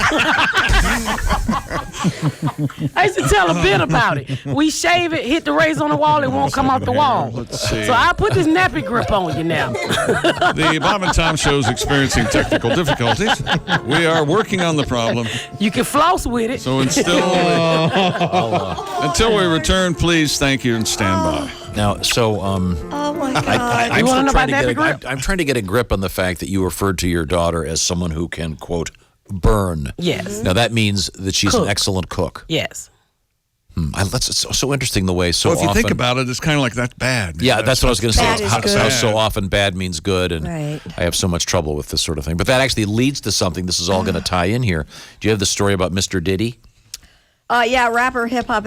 I used to tell a bit about it. We shave it, hit the razor on the wall, it won't come off the wall. Let's see. So I put this nappy grip on you now. The Bob and Tom Show is experiencing technical difficulties. We are working on the problem. You can floss with it. So until we return, please thank you and stand by. Now, so Oh my God. I'm You wanna still know trying to about get. nappy grip? I'm trying to get a grip on the fact that you referred to your daughter as someone who can quote burn. Yes. Now that means that she's an Cook. excellent cook. Yes. That's so interesting the way so Well, if you often. think about it, it's kind of like that's bad. Yeah, that's what I was going to say. Bad is How good. so often bad means good, and Right. I have so much trouble with this sort of thing. But that actually leads to something. This is all going to tie in here. Do you have the story about Mr. Diddy? Yeah, rapper, hip-hop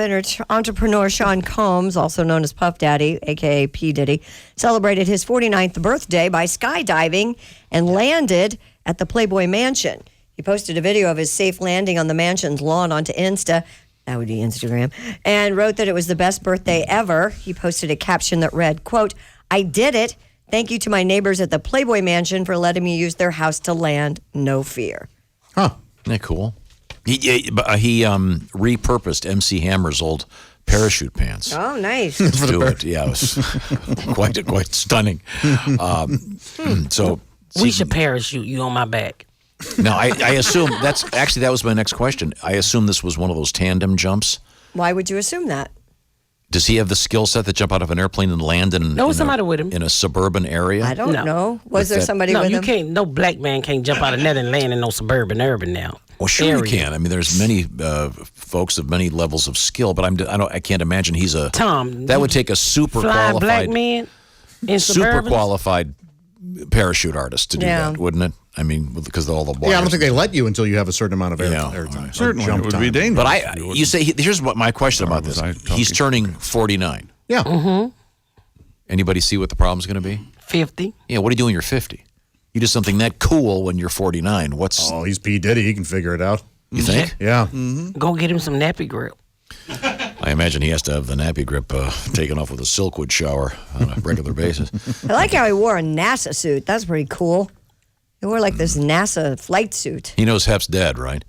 entrepreneur Sean Combs, also known as Puff Daddy, a.k.a. P. Diddy, celebrated his 49th birthday by skydiving and landed at the Playboy Mansion. He posted a video of his safe landing on the mansion's lawn onto Insta, that would be Instagram, and wrote that it was the best birthday ever. He posted a caption that read, quote, "I did it. Thank you to my neighbors at the Playboy Mansion for letting me use their house to land. No fear." Huh. Isn't that cool? He repurposed MC Hammer's old parachute pants. Oh, nice. To do it. Yeah, it was quite stunning. So We should parachute you on my back. Now, I assume that was my next question. I assume this was one of those tandem jumps. Why would you assume that? Does he have the skill set to jump out of an airplane and land somebody with him in a suburban area? I don't know. Was there somebody No, with you him? can't. No black man can't jump out of net and land in no suburban urban now. Well, sure area. you can. I mean, there's many folks of many levels of skill, but I can't imagine he's a Tom. That would take a super Flying black qualified, men in super suburbans? qualified parachute artist to do Yeah. that, wouldn't it? I mean, because of all the wires. Yeah, I don't think they let you until you have a certain amount of air time. right. Certainly, jump it would time. be dangerous. But you say here's what my question about this. He's turning 49. Yeah. Mm-hmm. Anybody see what the problem's going to be? 50. Yeah. What do you do when you're 50? You do something that cool when you're 49. What's Oh, he's P. Diddy. He can figure it out. you think? Yeah. Go get him some nappy grip. I imagine he has to have the nappy grip taken off with a Silkwood shower on a regular basis. I like how he wore a NASA suit. That's pretty cool. He wore like this NASA flight suit. He knows Hef's dead, right?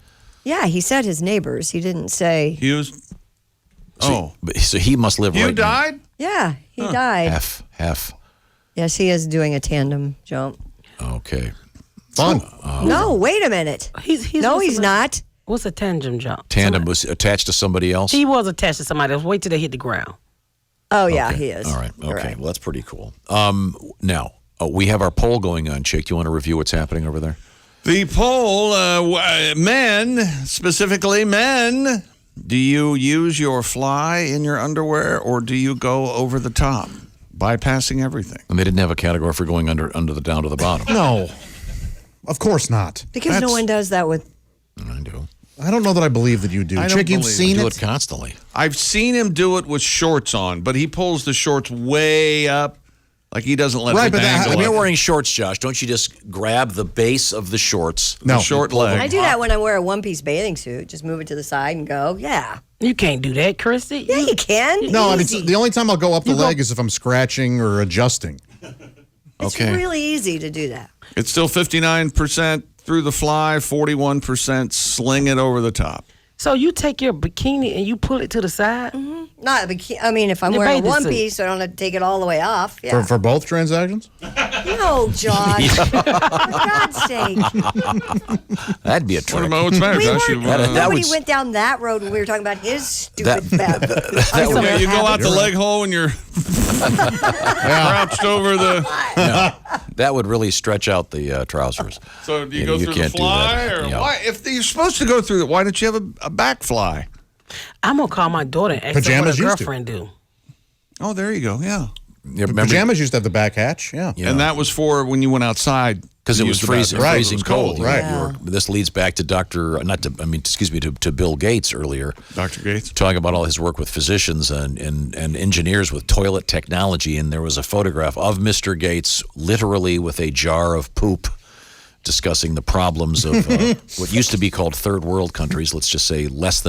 Yeah, he said his neighbors. He didn't say. He was. Oh, So he must live you right died? Yeah, he died. Hef. Yes, he is doing a tandem jump. Okay. Fun. No, wait a minute. He's No, he's not. What's a tandem jump? Tandem was attached to somebody else? He was attached to somebody else. Wait till they hit the ground. Oh, yeah, Okay. he is. All right. You're Okay. right. Well, that's pretty cool. Now, we have our poll going on, Chick. Do you want to review what's happening over there? The poll, men, specifically men, do you use your fly in your underwear or do you go over the top, bypassing everything? And they didn't have a category for going under the down to the bottom. No. Of course not. Because no That's- one does that with. I do. I don't know that I believe that you do. I don't Chick, you've believe seen I do it? it constantly. I've seen him do it with shorts on, but he pulls the shorts way up, like he doesn't let Right, them but that- dangle When you're up. wearing shorts, Josh, don't you just grab the base of the shorts? No. Short leg. I do that when I wear a one-piece bathing suit. Just move it to the side and go. Yeah. You can't do that, Christy. Yeah, you can. No, I Easy. mean, the only time I'll go up the leg is if I'm scratching or adjusting. It's Okay. really easy to do that. It's still 59% through the fly, 41% sling it over the top. So you take your bikini and you pull it to the side? Not a bikini. I mean, if I'm Your wearing a bathing one suit. piece, I don't have to take it all the way off. Yeah. For both transactions? No, Josh. For God's sake. That'd be a What trick. about what's the matter, We Josh? weren't- You, that Nobody would- went down that road when we were talking about his stupid That- bath. yeah, you go out the leg hole and you're crouched over the. That would really stretch out the trousers. So do you Yeah, go you through the can't do fly, that. or Yeah. why? If you're supposed to go through it, why don't you have a back fly? I'm going to call my daughter and ask her what Pajamas her used to. girlfriend do. Oh, there you go. Yeah, You remember? Pajamas used to have the back hatch. Yeah. Yeah. and that was for when you went outside Because it to was use the freezing, bathroom. freezing It was cold. right. This leads back to to Bill Gates earlier, Dr. Gates. talking about all his work with physicians and engineers with toilet technology. And there was a photograph of Mr. Gates literally with a jar of poop discussing the problems of what used to be called third world countries. Let's just say less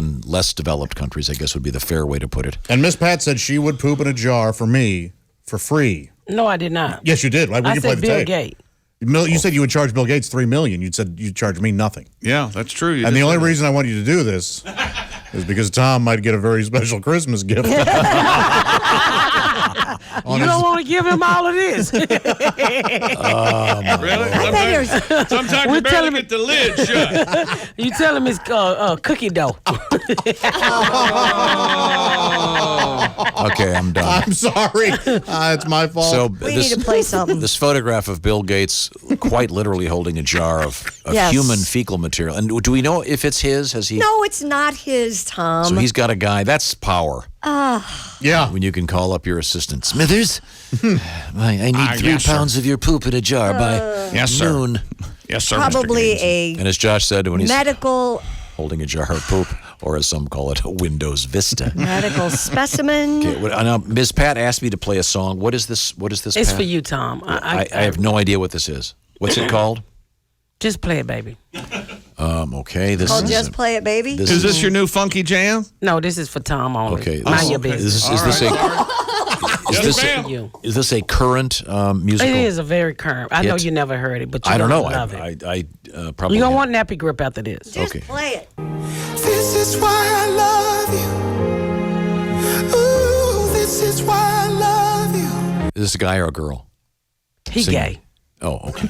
developed countries, I guess would be the fair way to put it. And Miss Pat said she would poop in a jar for me for free. No, I did not. Yes, you did. Right? We I can play said the Bill tape. Gates. You said you would charge Bill Gates $3 million. You said you'd charge me nothing. Yeah, that's true. You And the did only say that. reason I want you to do this is because Tom might get a very special Christmas gift. You don't want to give him all of this. Really? Sometimes We're you barely telling get the lid shut. You tell him it's cookie dough. Okay, I'm done. I'm sorry. It's my fault. So We need to play something. This photograph of Bill Gates quite literally holding a jar of Yes. human fecal material. And do we know if it's his? Has he? No, it's not his, Tom. So he's got a guy. That's power. yeah. When you can call up your assistant, Smithers. I need 3 yes, sir. pounds of your poop in a jar by Yes, sir. noon. Yes, sir. Probably Mr. Gates. And as Josh said, when he's medical holding a jar of poop, or as some call it, a Windows Vista. medical specimen. Okay, now, Ms. Pat asked me to play a song. What is this? What is this? It's Pat? for you, Tom. I have no idea what this is. What's it called? Just play it, baby. Okay, this Oh, is just play it, baby. this Is this your new funky jam? No, this is for Tom only. okay. Mind This, your business. is this a Yes, this ma'am. You. is this a current musical? It is a very current. I know Hit. you never heard it, but you I don't know. love it. I probably You're going to have. want nappy grip after this. Just okay. play it. This is why I love you. Ooh, this is why I love you. Is this a guy or a girl? He Sing- gay. Oh, okay.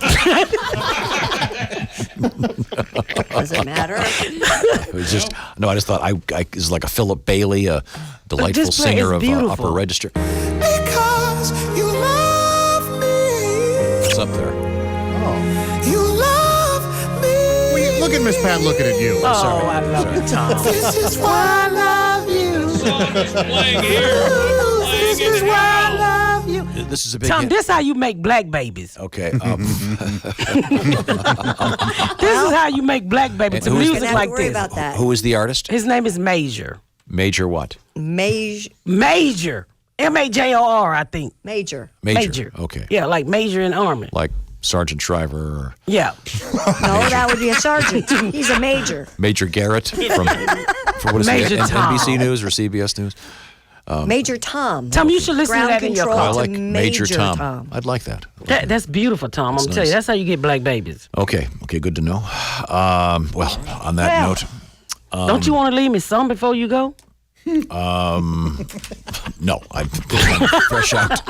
Does it matter? It was just no. I just thought I is like a Philip Bailey, a delightful this play singer is of beautiful. upper register. Because you love me. What's up there? You love me. Look at Miss Pat looking at you. Oh, I love you, Tom. This is why I love you. Playing here. This is why I love you. This is a big Tom, hit. this how you make black babies. Okay. This is how you make black babies to who's- music Gonna have like to worry this. about that. Who is the artist? His name is Major. Major what? Major. Major. M-A-J-O-R, I think. Major. Major. Okay. Yeah, like Major in Army. Like Sergeant Shriver or Yeah. No, that would be a sergeant. He's a major. Major Garrett from what is Major it? Tom. NBC News or CBS News? Major Tom. Tom, you should listen to Ground that in your control car. I to like Major Major Tom. Tom. I'd like that. That's beautiful, Tom. I'm telling nice. you, that's how you get black babies. Okay. Good to know. Well, on that Well. note, Don't you want to leave me some before you go? no, I'm fresh out.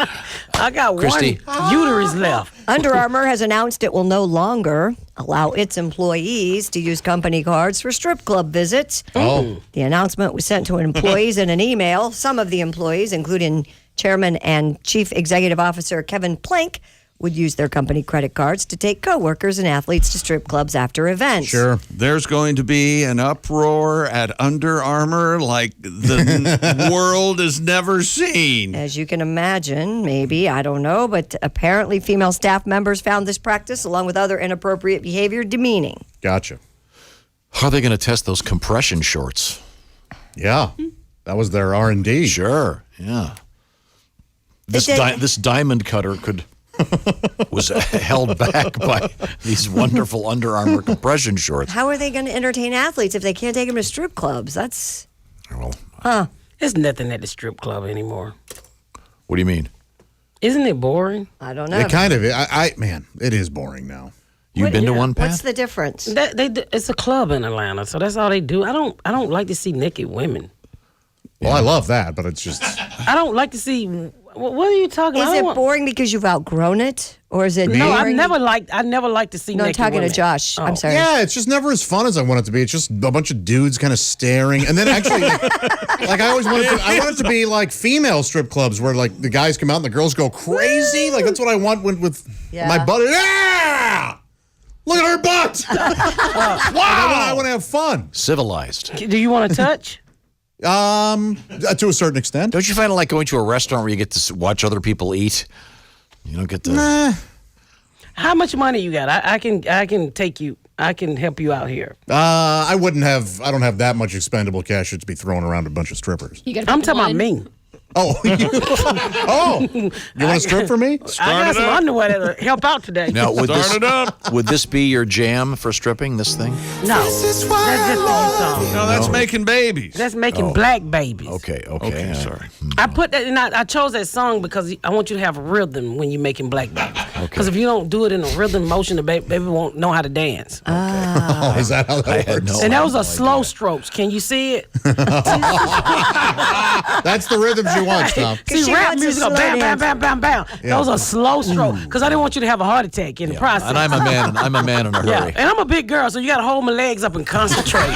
I got Christy. one uterus left. Under Armour has announced it will no longer allow its employees to use company cards for strip club visits. Oh. The announcement was sent to employees in an email. Some of the employees, including Chairman and Chief Executive Officer Kevin Plank, would use their company credit cards to take coworkers and athletes to strip clubs after events. Sure. There's going to be an uproar at Under Armour like the world has never seen. As you can imagine, maybe, I don't know, but apparently female staff members found this practice, along with other inappropriate behavior, demeaning. Gotcha. How are they going to test those compression shorts? Yeah. That was their R&D. Sure. Yeah. This did- this diamond cutter was held back by these wonderful Under Armour compression shorts. How are they going to entertain athletes if they can't take them to strip clubs? That's, Well, There's nothing at the strip club anymore. what do you mean? Isn't it boring? I don't know. It kind of, man, it is boring now. You've been to one, Pat? What's the difference? It's a club in Atlanta, so that's all they do. I don't like to see naked women. Well, I love that, but it's just, I don't like to see. What are you talking about? Is it boring because you've outgrown it? Or is it No, I boring? never liked to see No, I'm naked talking women. to Josh. Oh. I'm sorry. yeah, it's just never as fun as I want it to be. It's just a bunch of dudes kind of staring. And then actually, like I always wanted I want it to be like female strip clubs where like the guys come out and the girls go crazy. Like that's what I want with Yeah. my buddy. Yeah! Look at her butt! Wow! I want to have fun. Civilized. Do you want to touch? To a certain extent. Don't you find it like going to a restaurant where you get to watch other people eat? You don't get to. How much money you got? I can take you. I can help you out here. I don't have that much expendable cash to be throwing around a bunch of strippers. You gotta I'm pick talking about one. me. Oh, you want to strip for me? I got some underwear that'll help out today. Now, would this, Start it up. would this be your jam for stripping, this thing? No, This is why that's I just love the song. No, that's making babies. That's making black babies. Okay. Okay, sorry. I put that, and I chose that song because I want you to have rhythm when you're making black babies. Because if you don't do it in a rhythm motion, the baby won't know how to dance. Oh, is that how that I had works? no And those are idea. slow strokes. Can you see it? That's the rhythm she wants, Tom. See, she rap wants a music go slow bam, bam, dance. bam, bam, bam. Those are slow strokes. Because I didn't want you to have a heart attack in the process. And I'm a man in a Yeah, hurry. and I'm a big girl, so you got to hold my legs up and concentrate.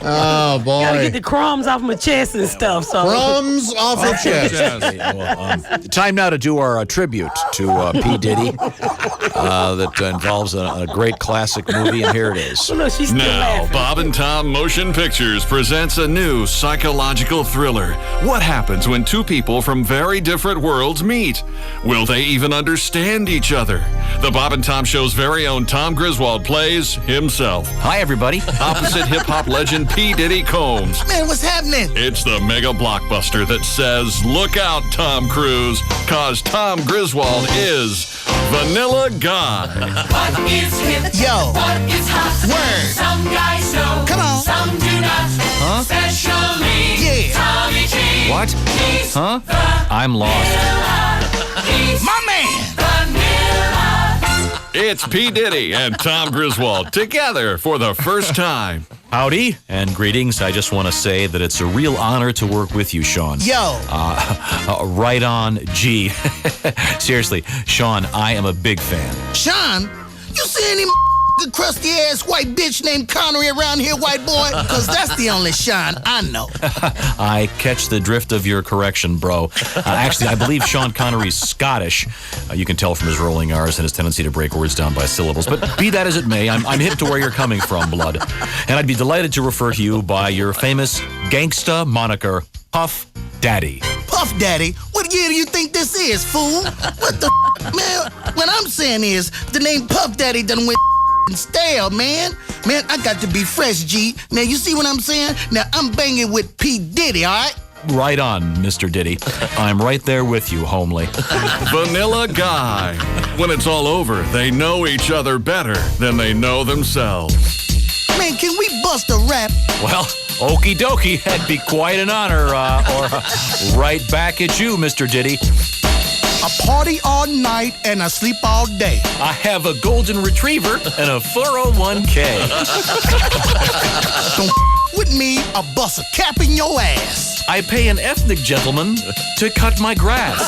Oh, boy. Got to get the crumbs off my chest and stuff. So Crumbs off her chest. Okay, well, time now to do our tribute to P. Diddy that involves a great classic movie, and here it is. look, she's still Now, laughing. Bob and Tom Motion Pictures presents a new psychological thriller. What happens when two people from very different worlds meet? Will they even understand each other? The Bob and Tom Show's very own Tom Griswold plays himself. Hi, everybody. Opposite hip-hop legend P. Diddy Combs. Man, what's happening? It's the mega blockbuster that says, look out, Tom Cruise, cause Tom Griswold is Vanilla God. What is hip? Yo. What is hot? Word. Some guys know. Come on. Some do not. Huh? Especially Yeah. Tommy G. What? He's Huh? the I'm lost. He's My man. Vanilla. It's P. Diddy and Tom Griswold together for the first time. Howdy and greetings. I just want to say that it's a real honor to work with you, Sean. Yo. Right on, G. Seriously, Sean, I am a big fan. Sean, you see any crusty ass white bitch named Connery around here, white boy? Because that's the only Sean I know. I catch the drift of your correction, bro. Actually, I believe Sean Connery's Scottish. You can tell from his rolling R's and his tendency to break words down by syllables. But be that as it may, I'm hip to where you're coming from, blood. And I'd be delighted to refer to you by your famous gangsta moniker, Puff Daddy. Puff Daddy? What year do you think this is, fool? What the man? What I'm saying is, the name Puff Daddy done went stale, man. Man, I got to be fresh, G. Now, you see what I'm saying? Now, I'm banging with P. Diddy, all right? Right on, Mr. Diddy. I'm right there with you, homely. Vanilla Guy. When it's all over, they know each other better than they know themselves. Man, can we bust a rap? Well, okie dokie. That'd be quite an honor. Right back at you, Mr. Diddy. I party all night and I sleep all day. I have a golden retriever and a 401k. Don't with me, I'll bust a cap in your ass. I pay an ethnic gentleman to cut my grass.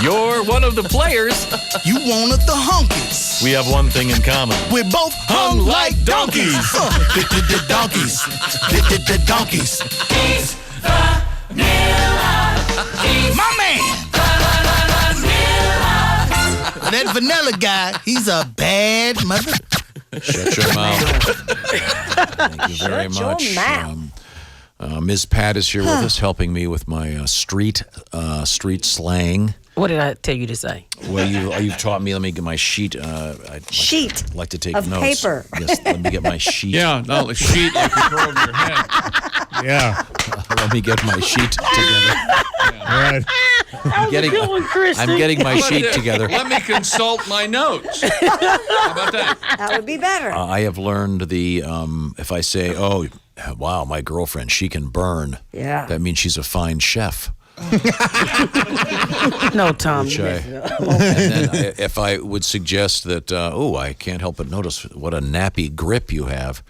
You're one of the players. You one of the hunkies. We have one thing in common. We're both hung like donkeys. Donkeys. Donkeys. He's vanilla. He's My man. vanilla. That vanilla guy, he's a bad mother. Shut your mouth. Thank you very Shut your much. mouth. Ms. Pat is here with us, helping me with my street slang. What did I tell you to say? Well, you've taught me. Let me get my sheet. Sheet I'd like to take of notes. paper. Yes, let me get my sheet. Yeah, no, the sheet like you throw over your head. Yeah. Let me get my sheet together. Right. I'm getting my sheet together. Let me consult my notes. How about that? That would be better. I have learned the if I say, "Oh, wow, my girlfriend, she can burn." Yeah. That means she's a fine chef. No, Tom. Which and then if I would suggest that, I can't help but notice what a nappy grip you have.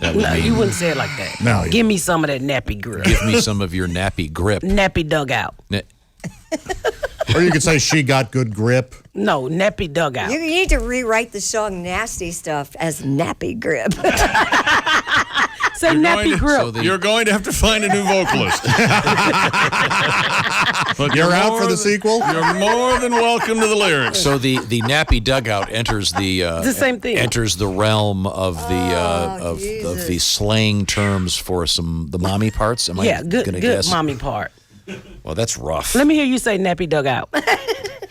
That would No, mean you wouldn't say it like that. No, Give me some of that nappy grip. give me some of your nappy grip. Nappy dugout. Or you could say she got good grip. No, nappy dugout. You need to rewrite the song Nasty Stuff as Nappy Grip. Say nappy grip. You're going to have to find a new vocalist. But You're out for the more sequel? You're more than welcome to the lyrics. So the nappy dugout enters the same thing. Enters the realm of the of the slang terms for the mommy parts. Am I good gonna guess? mommy part. Well, that's rough. Let me hear you say nappy dugout.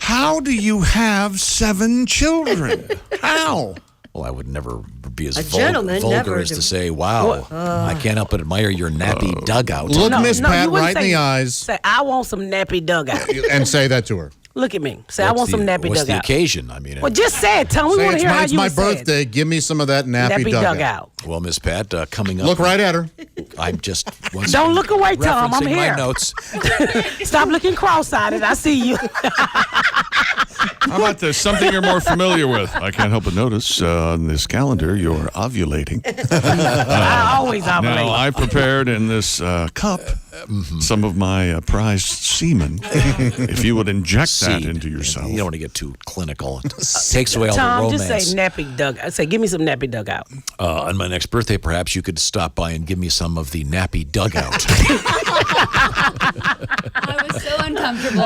How do you have 7 children? How? Well, I would never be as gentleman vulgar never as to do- say, "Wow, I can't help but admire your nappy dugout." Look Miss Pat you wouldn't right in say- the eyes Say, I want some nappy dugout. and say that to her. Look at me. Say, I want some nappy What's the dugout. occasion? I mean, Well, just say it. Tell me. We Say want to hear how it's you my would say it. birthday. Give me some of that nappy, Nappy dugout. well, Miss Pat, coming up. Look right at her. I'm just Don't look away, Tom. I'm referencing here. my notes. Stop looking cross-eyed. I see you. How about this? Something you're more familiar with. I can't help but notice on this calendar you're ovulating. I always ovulate. Now, I prepared in this cup some of my prized semen. If you would inject that Seed. into yourself. You don't want to get too clinical. It takes away all Tom, the just romance. say nappy dugout. Say, give me some nappy dugout. On my next birthday, perhaps you could stop by and give me some of the nappy dugout. I was so uncomfortable.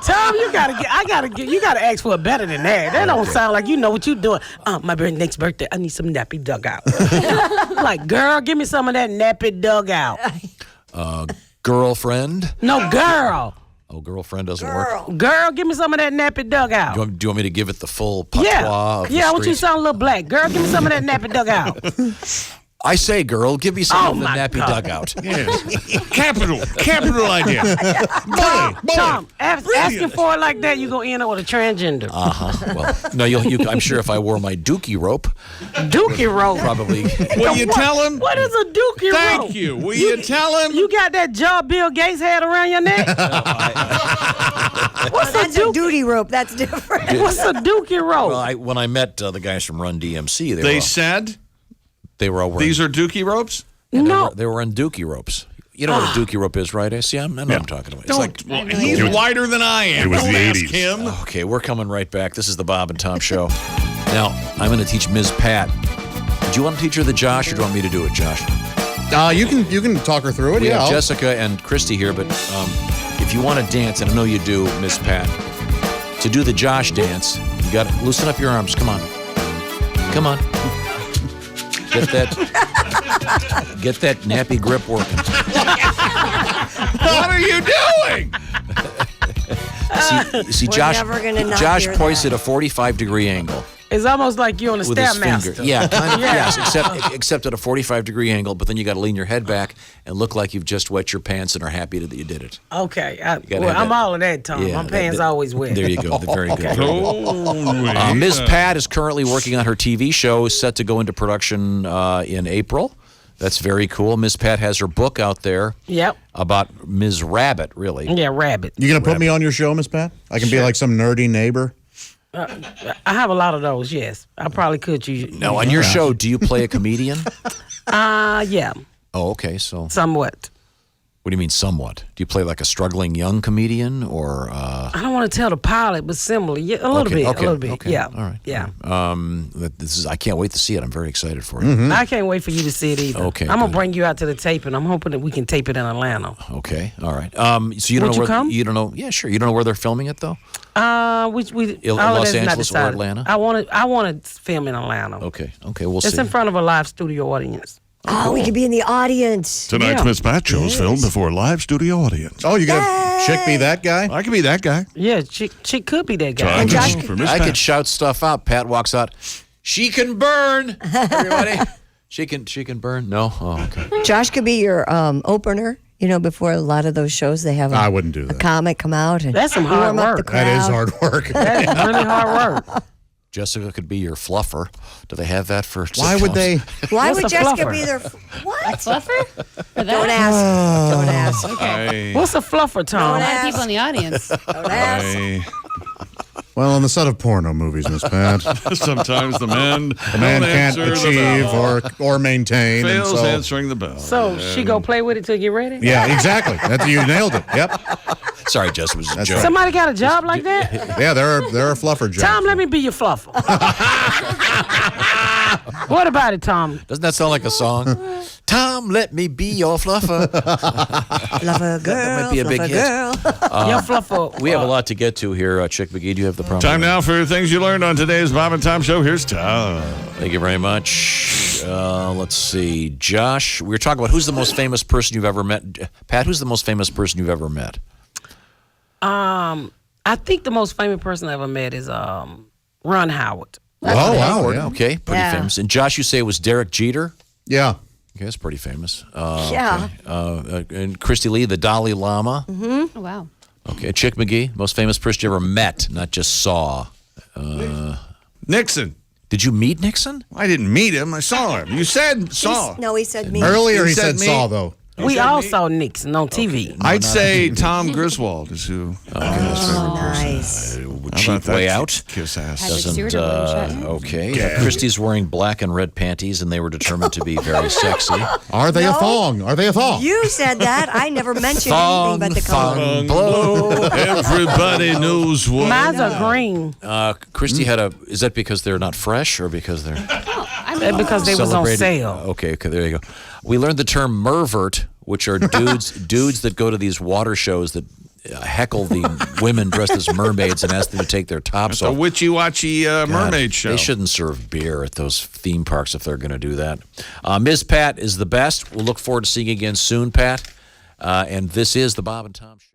Tom, you gotta ask for it better than that. That don't sound like you know what you're doing. Next birthday, I need some nappy dugout. Like, girl, give me some of that nappy dugout. Girlfriend? No, girl. Oh, girlfriend doesn't work. Girl, give me some of that nappy dugout. Do you want me to give it the full patois Yeah, of the I want you to streets? sound a little black. Girl, give me some of that nappy dugout. I say, girl, give me some of the my nappy God. dugout. Yes. Capital idea. Tom, asking for it like that, you gonna end up with a transgender. Well, no, I'm sure if I wore my dookie rope, Dookie rope. probably. Will you tell him? What is a dookie rope? Thank you. Will you tell him? You got that jaw Bill Gates had around your neck? What's That's a a duty rope. That's different. What's a dookie rope? Well, when I met the guys from Run DMC, They said they were all wearing, these are dookie ropes? No. they were on dookie ropes. You know what a dookie rope is, right? I see. I know what I'm talking about. It's like, He's wider than I am. It was Don't the ask 80s. him. okay, we're coming right back. This is the Bob and Tom Show. Now, I'm going to teach Ms. Pat. Do you want to teach her the Josh, or do you want me to do it, Josh? You can talk her through it. We Yeah. have Jessica and Christy here, but if you want to dance, and I know you do, Miss Pat, to do the Josh dance, you got to loosen up your arms. Come on. Come on. Get that nappy grip working. What are you doing? See, We're Josh. never gonna not Josh hear points that. at a 45-degree angle It's almost like you're on a with his Stairmaster. finger. Yeah, kind of. Yeah. Yes, except at a 45-degree angle. But then you got to lean your head back and look like you've just wet your pants and are happy that you did it. Okay. gotta Well, have I'm that- all of that, Tom. Yeah, My pants always wet. There you go. Very good. Very good. Oh, Ms. Pat is currently working on her TV show, set to go into production in April. That's very cool. Ms. Pat has her book out there Yep. about Ms. Rabbit, really. Yeah, rabbit. You gonna put me on your show, Miss Pat? I can be like some nerdy neighbor. I have a lot of those, yes. I probably could use Now, on your show, do you play a comedian? Yeah, Oh, okay. So, somewhat. what do you mean, somewhat? Do you play like a struggling young comedian, or? I don't want to tell the pilot, but similar. Yeah, a little bit. A little bit. Okay. Yeah. All right. Yeah. This is. I can't wait to see it. I'm very excited for it. Mm-hmm. I can't wait for you to see it either. Okay, I'm gonna good. bring you out to the tape, and I'm hoping that we can tape it in Atlanta. Okay. All right. So you don't Won't know you where come? you don't know? Yeah, sure. You don't know where they're filming it though. We Los all of that's not Angeles or decided. Atlanta? I want to film in Atlanta. Okay. Okay. We'll It's see. in front of a live studio audience. Oh, we could be in the audience. Tonight's Yeah. Miss Pat show is filmed before a live studio audience. Oh, you gonna chick be that guy? I could be that guy. Yeah, she could be that guy. And Josh, For Miss I Pat. could shout stuff out. Pat walks out. She can burn. Everybody. She can burn. No. Oh, okay. Josh could be your opener. You know, before a lot of those shows, they have I wouldn't do a that. comic come out and That's some hard warm up the work. crowd. That is hard work. That's really hard work. Jessica could be your fluffer. Do they have that for? Why would sitcoms? they? Why What's would a Jessica fluffer? be their what? Fluffer? For that? Don't ask. Don't ask. Okay. What's a fluffer, A Tom? lot of ask. people in the audience. Don't ask. Well, on the set of porno movies, Miss Pat, Sometimes the man, the man can't achieve or maintain. And fails so, answering the bell. So she go play with it till you ready? yeah, exactly. You nailed it. Yep. Sorry, Jess, it was a That's joke. right. Somebody got a job like that? Yeah, there are fluffer jobs. Tom, let me be your fluffer. What about it, Tom? Doesn't that sound like a song? Tom, let me be your fluffer. Fluffer girl. might be a big fluffer hit. girl. Your fluffer. We have a lot to get to here. Chick McGee, do you have the problem? Time now for things you learned on today's Bob and Tom Show. Here's Tom. Thank you very much. Let's see. Josh, we were talking about who's the most famous person you've ever met. Pat, who's the most famous person you've ever met? I think the most famous person I ever met is Ron Howard. Oh, wow. Yeah. Okay, pretty Yeah. famous. And Josh, you say it was Derek Jeter? Yeah. Okay, that's pretty famous. Yeah. And Christy Lee, the Dalai Lama. Oh, wow. Okay, Chick McGee, most famous person you ever met, not just saw. Nixon. Did you meet Nixon? I didn't meet him. I saw him. You said saw. No, he said me. Earlier You he said said me. saw, though. We all saw Nixon on TV. I'd say Tom Griswold is who. Nice. Cheap about that way out. Kiss ass. Patrick Doesn't, Stewart or William Shatner? okay. Christy's wearing black and red panties, and they were determined to be very sexy. Are they a No. thong? Are they a thong? You said that. I never mentioned Thong, anything but the color. thong, blow. Everybody knows what. Mine's are green Christy had a. Is that because they're not fresh, or because they're because they was on celebrating? sale. Okay, there you go. We learned the term mervert, which are dudes that go to these water shows that heckle the women dressed as mermaids and ask them to take their tops A off. witchy-watchy God, mermaid show. They shouldn't serve beer at those theme parks if they're going to do that. Ms. Pat is the best. We'll look forward to seeing you again soon, Pat. And this is the Bob and Tom Show.